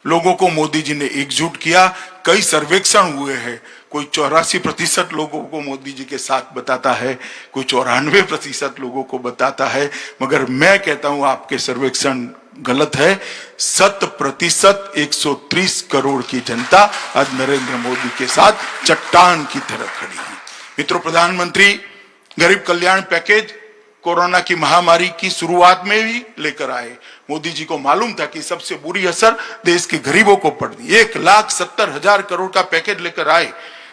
लोगों को मोदी जी ने एकजुट किया। कई सर्वेक्षण हुए हैं, कोई 84% लोगों को मोदी जी के साथ बताता है, कोई 94% लोगों को बताता है, मगर मैं कहता हूं आपके सर्वेक्षण गलत है। 100% 130 करोड़ की जनता आज नरेंद्र मोदी के साथ चट्टान की तरह खड़ी है। मित्रों, प्रधानमंत्री गरीब कल्याण पैकेज कोरोना की महामारी की शुरुआत में भी लेकर आए। मोदी जी को मालूम था कि सबसे बुरी असर देश के गरीबों को पड़ती। 1,70,000 करोड़ का पैकेज लेकर आए,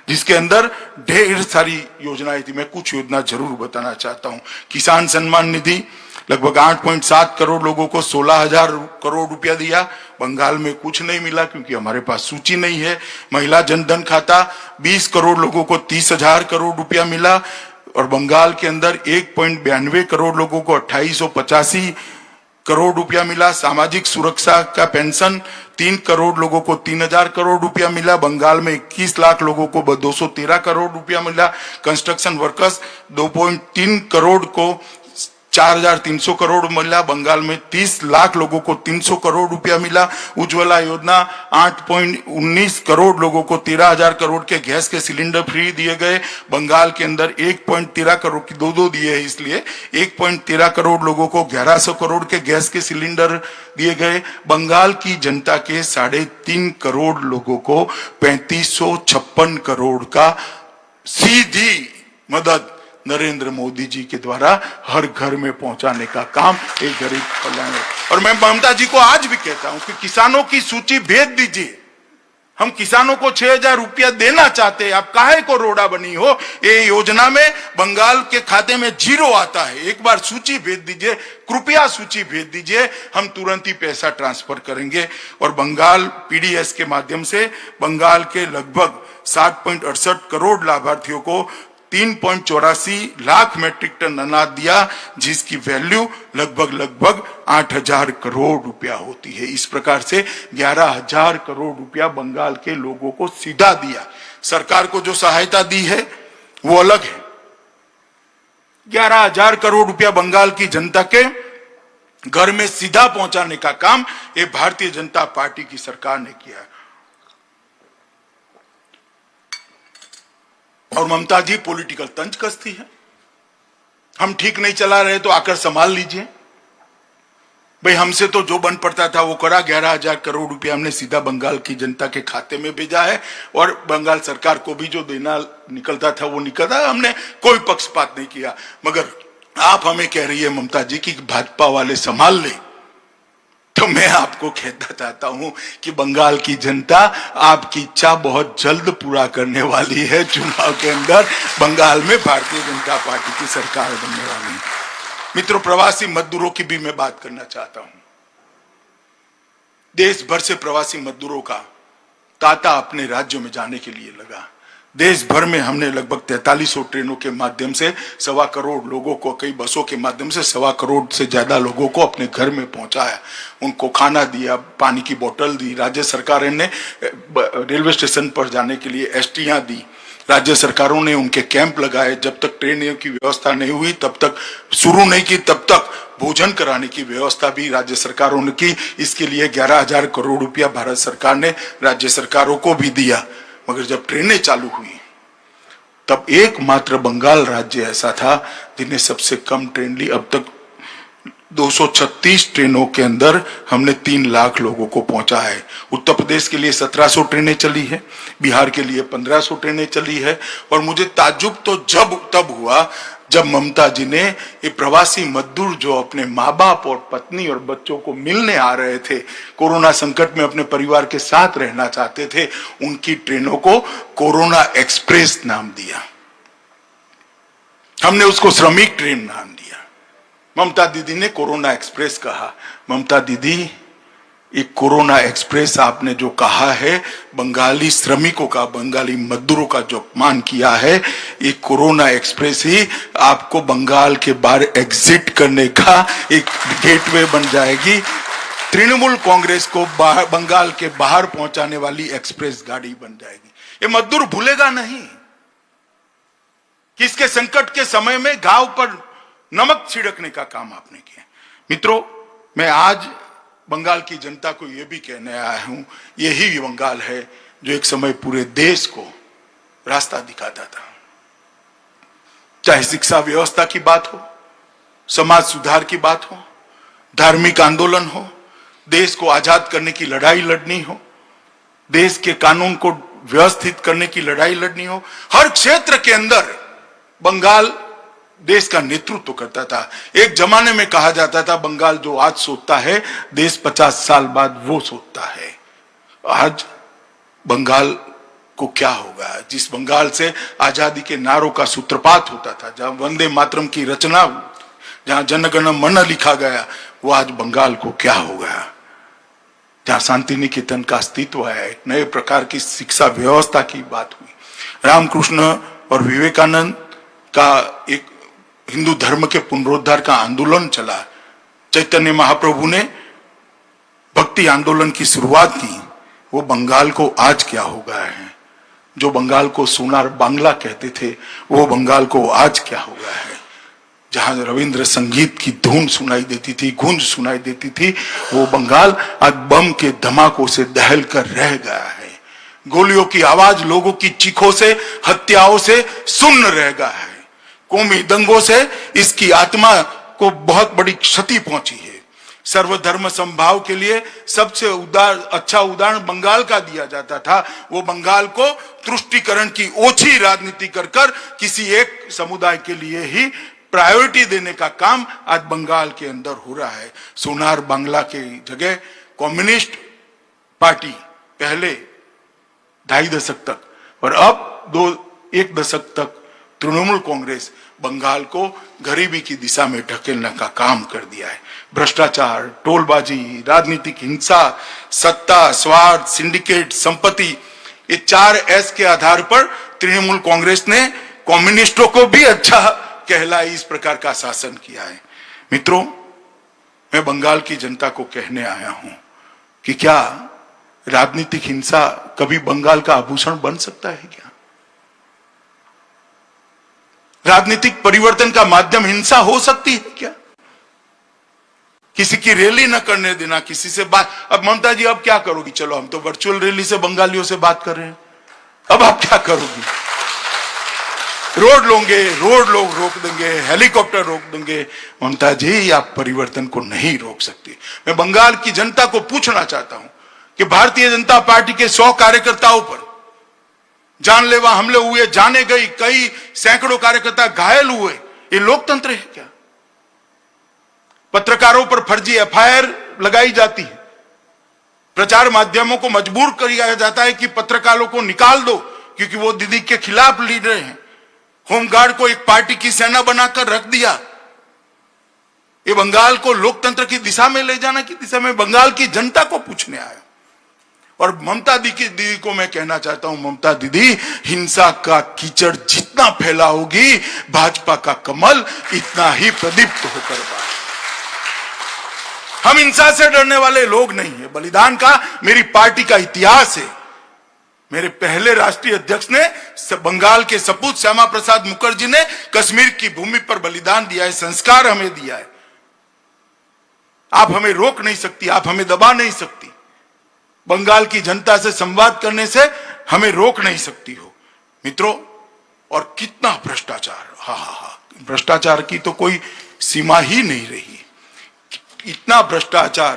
जिसके अंदर ढेर सारी योजनाएं थी। मैं कुछ योजना जरूर बताना चाहता हूं। किसान सम्मान निधि लगभग 8.7 करोड़ लोगों को 16,000 करोड़ रुपया दिया। बंगाल में कुछ नहीं मिला क्योंकि हमारे पास सूची नहीं है। महिला जनधन खाता 20 करोड़ लोगों को 30,000 करोड़ रुपया मिला और बंगाल के अंदर 1.92 करोड़ लोगों को 2885 करोड़ रुपया मिला। सामाजिक सुरक्षा का पेंशन 3 करोड़ लोगों को 3,000 करोड़ रुपया मिला। बंगाल में 21 लाख लोगों को 213 करोड़ रुपया मिला। कंस्ट्रक्शन वर्कर्स 2.3 करोड़ को 4,300 करोड़ मिला। बंगाल में 30 लाख लोगों को 300 करोड़ रुपया मिला। उज्ज्वला योजना 8.19 करोड़ लोगों को 13,000 करोड़ के गैस के सिलेंडर फ्री दिए गए। बंगाल के अंदर 1.13 करोड़ की दो दिए हैं, इसलिए 1.13 करोड़ लोगों को 1100 करोड़ के गैस के सिलेंडर दिए गए। बंगाल की जनता के 3.5 करोड़ लोगों को 3556 करोड़ का सीधी मदद नरेंद्र मोदी जी के द्वारा हर घर में पहुंचाने का काम एक गरीब कल्याण। और मैं ममता जी को आज भी कहता हूं कि किसानों की सूची भेज दीजिए। हम किसानों को 6,000 रुपया देना चाहते हैं, आप काहे को रोड़ा बनी हो। ये योजना में बंगाल के खाते में 0 आता है। एक बार सूची भेज दीजिए, कृपया सूची भेज दीजिए, हम तुरंत ही पैसा ट्रांसफर करेंगे। और बंगाल पीडीएस के माध्यम से बंगाल के लगभग 60.68 करोड़ लाभार्थियों को 3.84 लाख मैट्रिक टन अनाज दिया, जिसकी वैल्यू लगभग 8,000 करोड़ रुपया होती है। इस प्रकार से 11,000 करोड़ रुपया बंगाल के लोगों को सीधा दिया। सरकार को जो सहायता दी है वो अलग है। 11,000 करोड़ रुपया बंगाल की जनता के घर में सीधा पहुंचाने का काम ये भारतीय जनता पार्टी की सरकार ने किया। और ममता जी पॉलिटिकल तंज कसती है। हम ठीक नहीं चला रहे तो आकर संभाल लीजिए। भाई हमसे तो जो बन पड़ता था वो करा। 11,000 करोड़ रुपया हमने सीधा बंगाल की जनता के खाते में भेजा है और बंगाल सरकार को भी जो देना निकलता था वो निकलता। हमने कोई पक्षपात नहीं किया। मगर आप हमें कह रही है ममता जी कि भाजपा वाले संभाल ले, तो मैं आपको कहना चाहता हूं कि बंगाल की जनता आपकी इच्छा बहुत जल्द पूरा करने वाली है। चुनाव के अंदर बंगाल में भारतीय जनता पार्टी की सरकार बनने वाली है। मित्रों, प्रवासी मजदूरों की भी मैं बात करना चाहता हूं। देश भर से प्रवासी मजदूरों का तांता अपने राज्यों में जाने के लिए लगा। देश भर में हमने लगभग 4300 ट्रेनों के माध्यम से 1.25 करोड़ लोगों को, कई बसों के माध्यम से 1.25 करोड़ से ज्यादा लोगों को अपने घर में पहुंचाया। उनको खाना दिया, पानी की बोतल दी। राज्य सरकार ने रेलवे स्टेशन पर जाने के लिए एसटियां दी। राज्य सरकारों ने उनके कैंप लगाए। जब तक ट्रेनों की व्यवस्था नहीं हुई, तब तक शुरू नहीं की, तब तक भोजन कराने की व्यवस्था भी राज्य सरकारों ने की। इसके लिए 11,000 करोड़ रुपया भारत सरकार ने राज्य सरकारों को भी दिया। मगर जब ट्रेनें चालू हुई तब एकमात्र बंगाल राज्य ऐसा था जिन्हें सबसे कम ट्रेन ली। अब तक 236 ट्रेनों के अंदर हमने 3 लाख लोगों को पहुंचा है। उत्तर प्रदेश के लिए 1700 ट्रेनें चली है, बिहार के लिए 1500 ट्रेनें चली है। और मुझे ताज्जुब तो तब हुआ जब ममता जी ने ये प्रवासी मजदूर जो अपने माँ बाप और पत्नी और बच्चों को मिलने आ रहे थे, कोरोना संकट में अपने परिवार के साथ रहना चाहते थे, उनकी ट्रेनों को कोरोना एक्सप्रेस नाम दिया। हमने उसको श्रमिक ट्रेन नाम दिया। ममता दीदी ने कोरोना एक्सप्रेस कहा। ममता दीदी, ये कोरोना एक्सप्रेस आपने जो कहा है, बंगाली श्रमिकों का, बंगाली मजदूरों का जो अपमान किया है, ये कोरोना एक्सप्रेस ही आपको बंगाल के बाहर एग्जिट करने का एक गेटवे बन जाएगी। तृणमूल कांग्रेस को बंगाल के बाहर पहुंचाने वाली एक्सप्रेस गाड़ी बन जाएगी। ये मजदूर भूलेगा नहीं कि इसके संकट के समय में घाव पर नमक छिड़कने का काम आपने किया। मित्रों, मैं आज बंगाल की जनता को यह भी कहने आया हूं, यही बंगाल है जो एक समय पूरे देश को रास्ता दिखाता था। चाहे शिक्षा व्यवस्था की बात हो, समाज सुधार की बात हो, धार्मिक आंदोलन हो, देश को आजाद करने की लड़ाई लड़नी हो, देश के कानून को व्यवस्थित करने की लड़ाई लड़नी हो, हर क्षेत्र के अंदर बंगाल देश का नेतृत्व करता था। एक जमाने में कहा जाता था बंगाल जो आज सोचता है देश 50 साल बाद वो सोचता है। आज बंगाल को क्या होगा? जिस बंगाल से आजादी के नारों का सूत्रपात होता था, जहां वंदे मातरम की रचना, जहां जनगण मन लिखा गया, वो आज बंगाल को क्या होगा? जहां शांति निकेतन का अस्तित्व है, एक नए प्रकार की शिक्षा व्यवस्था की बात हुई, रामकृष्ण और विवेकानंद का एक हिंदू धर्म के पुनरुद्धार का आंदोलन चला, चैतन्य महाप्रभु ने भक्ति आंदोलन की शुरुआत की, वो बंगाल को आज क्या हो गया है? जो बंगाल को सोनार बांग्ला कहते थे, वो बंगाल को आज क्या हो गया है? जहां रविंद्र संगीत की धुन सुनाई देती थी, गूंज सुनाई देती थी, वो बंगाल आज बम के धमाकों से दहल कर रह गया है। गोलियों की आवाज लोगों की चीखों से, हत्याओं से सुन्न रह गया है। कौमी दंगों से इसकी आत्मा को बहुत बड़ी क्षति पहुंची है। सर्वधर्म समभाव के लिए सबसे अच्छा उदाहरण बंगाल का दिया जाता था। वो बंगाल को तुष्टीकरण की ओछी राजनीति कर किसी एक समुदाय के लिए ही प्रायोरिटी देने का काम आज बंगाल के अंदर हो रहा है। सोनार बांग्ला के जगह कम्युनिस्ट पार्टी पहले 2.5 दशक तक और अब 1 दशक तक तृणमूल कांग्रेस बंगाल को गरीबी की दिशा में ढकेलने का काम कर दिया है। भ्रष्टाचार, टोलबाजी, राजनीतिक हिंसा, सत्ता, स्वार्थ, सिंडिकेट, संपत्ति, ये 4S के आधार पर तृणमूल कांग्रेस ने कम्युनिस्टों को भी अच्छा कहलाई इस प्रकार का शासन किया है। मित्रों, मैं बंगाल की जनता को कहने आया हूं कि क्या राजनीतिक हिंसा कभी बंगाल का आभूषण बन सकता है क्या? राजनीतिक परिवर्तन का माध्यम हिंसा हो सकती है क्या? किसी की रैली न करने देना, किसी से बात। अब ममता जी अब क्या करोगी? चलो हम तो वर्चुअल रैली से बंगालियों से बात कर रहे हैं, अब आप क्या करोगी? रोड लोग रोक देंगे, हेलीकॉप्टर रोक देंगे। ममता जी, आप परिवर्तन को नहीं रोक सकती। मैं बंगाल की जनता को पूछना चाहता हूं कि भारतीय जनता पार्टी के 100 कार्यकर्ताओं पर जानलेवा हमले हुए, जाने गई, कई सैकड़ों कार्यकर्ता घायल हुए, ये लोकतंत्र है क्या? पत्रकारों पर फर्जी FIR लगाई जाती है, प्रचार माध्यमों को मजबूर किया जाता है कि पत्रकारों को निकाल दो क्योंकि वो दीदी के खिलाफ लड़ रहे हैं। होमगार्ड को एक पार्टी की सेना बनाकर रख दिया। ये बंगाल को लोकतंत्र की दिशा में ले जाने की दिशा में बंगाल की जनता को पूछने आया। और ममता दीदी को मैं कहना चाहता हूं, ममता दीदी, हिंसा का कीचड़ जितना फैला होगी, भाजपा का कमल इतना ही प्रदीप्त होकर बाहर। हम हिंसा से डरने वाले लोग नहीं है। बलिदान का मेरी पार्टी का इतिहास है। मेरे पहले राष्ट्रीय अध्यक्ष ने बंगाल के सपूत श्यामा प्रसाद मुखर्जी ने कश्मीर की भूमि पर बलिदान दिया है, संस्कार हमें दिया है। आप हमें रोक नहीं सकती, आप हमें दबा नहीं सकती। बंगाल की जनता से संवाद करने से हमें रोक नहीं सकती हो। मित्रों, और कितना भ्रष्टाचार, हा, भ्रष्टाचार की तो कोई सीमा ही नहीं रही। इतना भ्रष्टाचार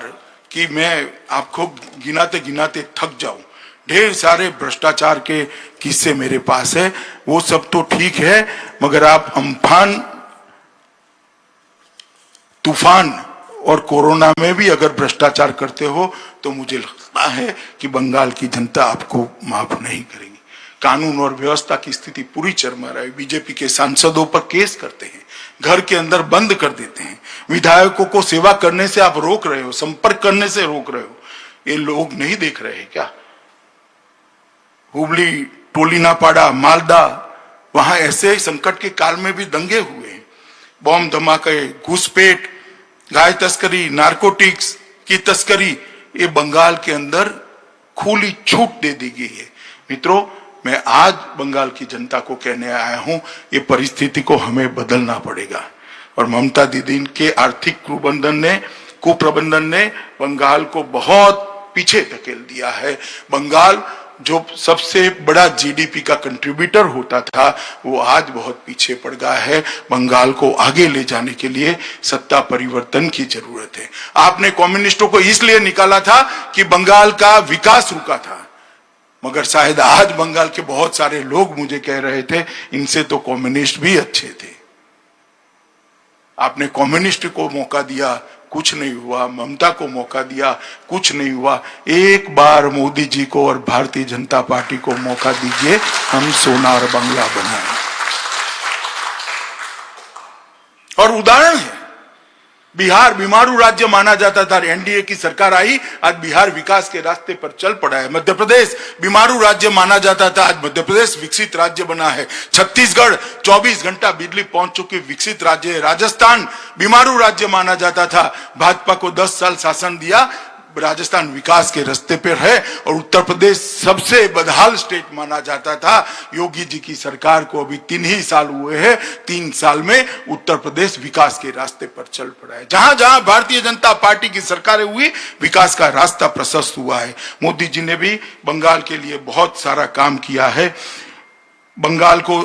कि मैं आपको गिनाते गिनाते थक जाऊं। ढेर सारे भ्रष्टाचार के किस्से मेरे पास है। वो सब तो ठीक है, मगर आप अम्फान, तूफान और कोरोना में भी अगर भ्रष्टाचार करते हो तो मुझे लगता है कि बंगाल की जनता आपको माफ नहीं करेगी। कानून और व्यवस्था की स्थिति पूरी चरमरा है। बीजेपी के सांसदों पर केस करते हैं, घर के अंदर बंद कर देते हैं, विधायकों को सेवा करने से आप रोक रहे हो, संपर्क करने से रोक रहे हो। ये लोग नहीं देख रहे हैं क्या? हुबली, टोलिनापाड़ा, मालदा, वहां ऐसे संकट के काल में भी दंगे हुए, बम धमाके, घुसपैठ, गाय तस्करी, नारकोटिक्स की तस्करी, ये बंगाल के अंदर खुली छूट दे दी गई है। मित्रों, मैं आज बंगाल की जनता को कहने आया हूं, ये परिस्थिति को हमें बदलना पड़ेगा। और ममता दीदी के आर्थिक कुप्रबंधन ने बंगाल को बहुत पीछे धकेल दिया है। बंगाल जो सबसे बड़ा जीडीपी का कंट्रीब्यूटर होता था, वो आज बहुत पीछे पड़ गया है। बंगाल को आगे ले जाने के लिए सत्ता परिवर्तन की जरूरत है। आपने कम्युनिस्टों को इसलिए निकाला था कि बंगाल का विकास रुका था, मगर शायद आज बंगाल के बहुत सारे लोग मुझे कह रहे थे इनसे तो कम्युनिस्ट भी अच्छे थे। आपने कम्युनिस्ट को मौका दिया, कुछ नहीं हुआ। ममता को मौका दिया, कुछ नहीं हुआ। एक बार मोदी जी को और भारतीय जनता पार्टी को मौका दीजिए, हम सोनार बंगला बनाएं। और उदाहरण है, बिहार बीमारू राज्य माना जाता था, एनडीए की सरकार आई, आज बिहार विकास के रास्ते पर चल पड़ा है। मध्य प्रदेश बीमारू राज्य माना जाता था, आज मध्य प्रदेश विकसित राज्य बना है। छत्तीसगढ़ 24 घंटा बिजली पहुंच चुकी विकसित राज्य है। राजस्थान बीमारू राज्य माना जाता था, भाजपा को 10 साल शासन दिया, राजस्थान विकास के रास्ते पर है। और उत्तर प्रदेश सबसे बदहाल स्टेट माना जाता था, योगी जी की सरकार को अभी 3 ही साल हुए हैं, 3 साल में उत्तर प्रदेश विकास के रास्ते पर चल पड़ा है। जहां जहां भारतीय जनता पार्टी की सरकारें हुई, विकास का रास्ता प्रशस्त हुआ है। मोदी जी ने भी बंगाल के लिए बहुत सारा काम किया है। बंगाल को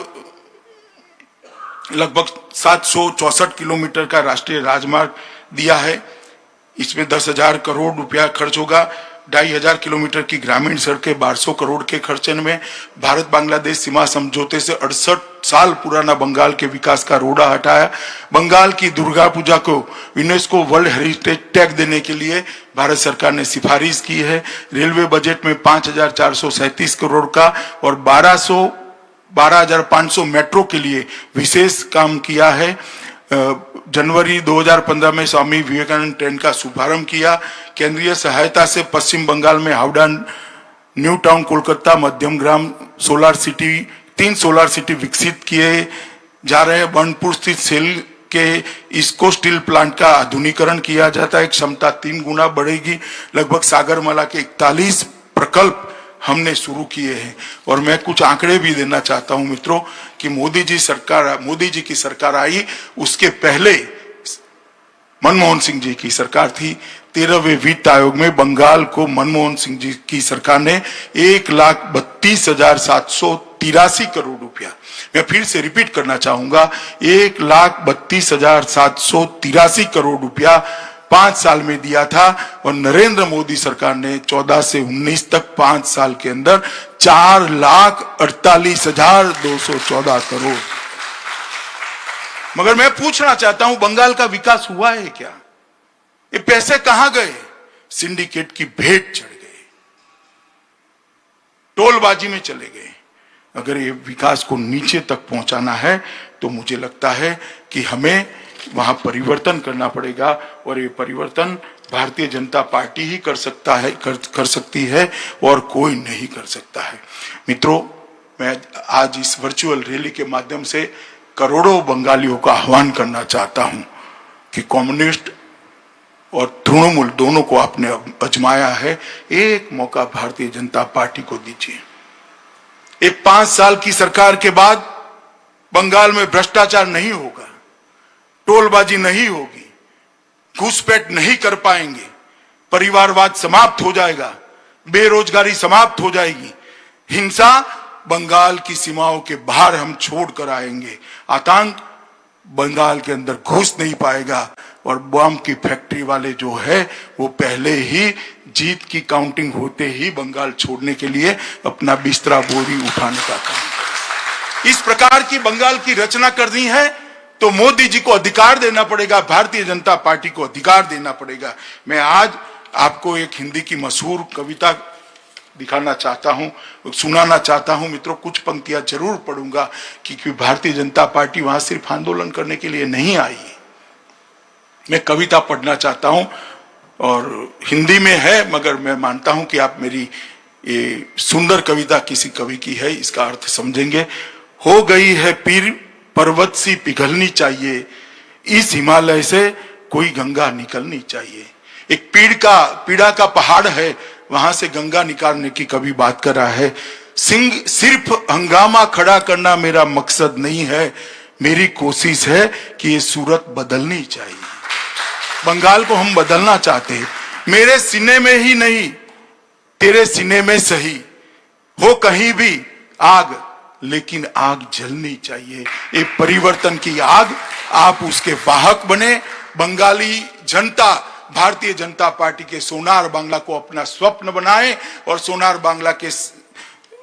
लगभग 764 किलोमीटर का राष्ट्रीय राजमार्ग दिया है, इसमें 10,000 करोड़ रुपया खर्च होगा। 2,500 किलोमीटर की ग्रामीण सड़कें 1200 करोड़ के खर्चे में। भारत बांग्लादेश सीमा समझौते से 68 साल पुराना बंगाल के विकास का रोड़ा हटाया। बंगाल की दुर्गा पूजा को यूनेस्को वर्ल्ड हेरिटेज टैग देने के लिए भारत सरकार ने सिफारिश की है। रेलवे बजट में 5,437 करोड़ का और 12,500 मेट्रो के लिए विशेष काम किया है। जनवरी 2015 में स्वामी विवेकानंद ट्रेन का शुभारंभ किया। केंद्रीय सहायता से पश्चिम बंगाल में हावड़ा, न्यू टाउन कोलकाता, मध्यम ग्राम सोलर सिटी, 3 सोलर सिटी विकसित किए जा रहे हैं। बनपुर स्थित सेल के इसको स्टील प्लांट का आधुनिकीकरण किया जाता है, क्षमता 3 गुना बढ़ेगी। लगभग सागरमाला के 41 प्रकल्प हमने शुरू किए हैं। और मैं कुछ आंकड़े भी देना चाहता हूं मित्रों कि मोदी जी की सरकार आई, उसके पहले मनमोहन सिंह जी की सरकार थी। 13वें वित्त आयोग में बंगाल को मनमोहन सिंह जी की सरकार ने 1,32,783 करोड़ रुपया, मैं फिर से रिपीट करना चाहूंगा, 1,32,783 करोड़ रुपया 5 साल में दिया था। और नरेंद्र मोदी सरकार ने 14 से 19 तक 5 साल के अंदर 4,48,214 करोड़। मगर मैं पूछना चाहता हूं, बंगाल का विकास हुआ है क्या? ये पैसे कहां गए? सिंडिकेट की भेंट चढ़ गए, टोलबाजी में चले गए। अगर ये विकास को नीचे तक पहुंचाना है तो मुझे लगता है कि हमें वहां परिवर्तन करना पड़ेगा। और ये परिवर्तन भारतीय जनता पार्टी ही कर सकती है और कोई नहीं कर सकता है। मित्रों, मैं आज इस वर्चुअल रैली के माध्यम से करोड़ों बंगालियों का आह्वान करना चाहता हूं कि कम्युनिस्ट और तृणमूल दोनों को आपने आजमाया है, एक मौका भारतीय जनता पार्टी को दीजिए। एक 5 साल की सरकार के बाद बंगाल में भ्रष्टाचार नहीं होगा, टोलबाजी नहीं होगी, घुसपैठ नहीं कर पाएंगे, परिवारवाद समाप्त हो जाएगा, बेरोजगारी समाप्त हो जाएगी, हिंसा बंगाल की सीमाओं के बाहर हम छोड़ कर आएंगे, आतंक बंगाल के अंदर घुस नहीं पाएगा। और बम की फैक्ट्री वाले जो है वो पहले ही जीत की काउंटिंग होते ही बंगाल छोड़ने के लिए अपना बिस्तरा बोरी उठाने का काम। इस प्रकार की बंगाल की रचना कर दी है तो मोदी जी को अधिकार देना पड़ेगा, भारतीय जनता पार्टी को अधिकार देना पड़ेगा। मैं आज आपको एक हिंदी की मशहूर कविता दिखाना चाहता हूं, सुनाना चाहता हूं मित्रों। कुछ पंक्तियां जरूर पढ़ूंगा क्योंकि भारतीय जनता पार्टी वहां सिर्फ आंदोलन करने के लिए नहीं आई है। मैं कविता पढ़ना चाहता हूं और हिंदी में है, मगर मैं मानता हूं कि आप मेरी ये सुंदर कविता किसी कवि की है, इसका अर्थ समझेंगे। हो गई है पीर पर्वत सी पिघलनी चाहिए, इस हिमालय से कोई गंगा निकलनी चाहिए। एक पीड़ा का पहाड़ है, वहां से गंगा निकालने की कवि बात कर रहा है। सिर्फ हंगामा खड़ा करना मेरा मकसद नहीं है, मेरी कोशिश है कि ये सूरत बदलनी चाहिए। बंगाल को हम बदलना चाहते हैं, मेरे सीने में ही नहीं तेरे सीने में सही, हो कहीं भी आग, लेकिन आग जलनी चाहिए। एक परिवर्तन की आग, आप उसके वाहक बने। बंगाली जनता भारतीय जनता पार्टी के सोनार बांग्ला को अपना स्वप्न बनाए और सोनार बांग्ला के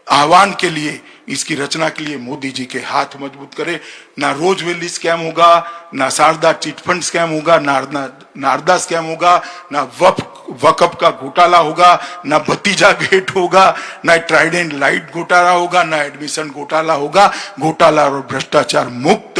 आह्वान के लिए, इसकी रचना के लिए मोदी जी के हाथ मजबूत करे। ना रोजवेली स्कैम होगा, ना शारदा चिटफंड स्कैम होगा, नारदा स्कैम होगा, ना वक्फ का घोटाला होगा, ना भतीजा गेट होगा, ना ट्राइडेंट लाइट घोटाला होगा, ना एडमिशन घोटाला होगा। घोटाला और भ्रष्टाचार मुक्त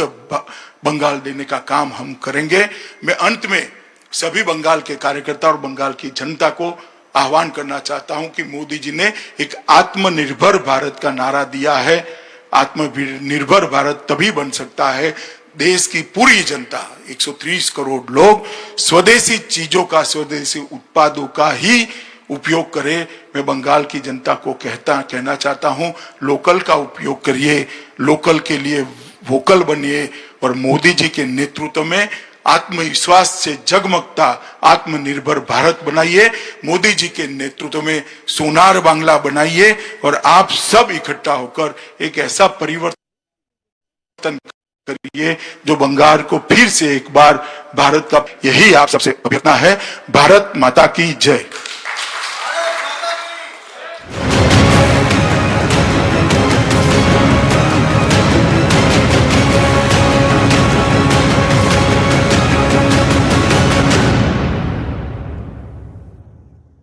बंगाल देने का काम हम करेंगे। मैं अंत में सभी बंगाल के कार्यकर्ता और बंगाल की जनता को आह्वान करना चाहता हूं कि मोदी जी ने एक आत्मनिर्भर भारत का नारा दिया है। आत्मनिर्भर भारत तभी बन सकता है, देश की पूरी जनता 130 करोड़ लोग स्वदेशी चीजों का, स्वदेशी उत्पादों का ही उपयोग करे। मैं बंगाल की जनता को कहना चाहता हूं, लोकल का उपयोग करिए, लोकल के लिए वोकल बनिए और मोदी जी के नेतृत्व में आत्मविश्वास से जगमगता आत्मनिर्भर भारत बनाइए। मोदी जी के नेतृत्व में सोनार बांग्ला बनाइए और आप सब इकट्ठा होकर एक ऐसा परिवर्तन करिए जो बंगाल को फिर से एक बार भारत का, यही आप सबसे अभ्यर्थना है। भारत माता की जय।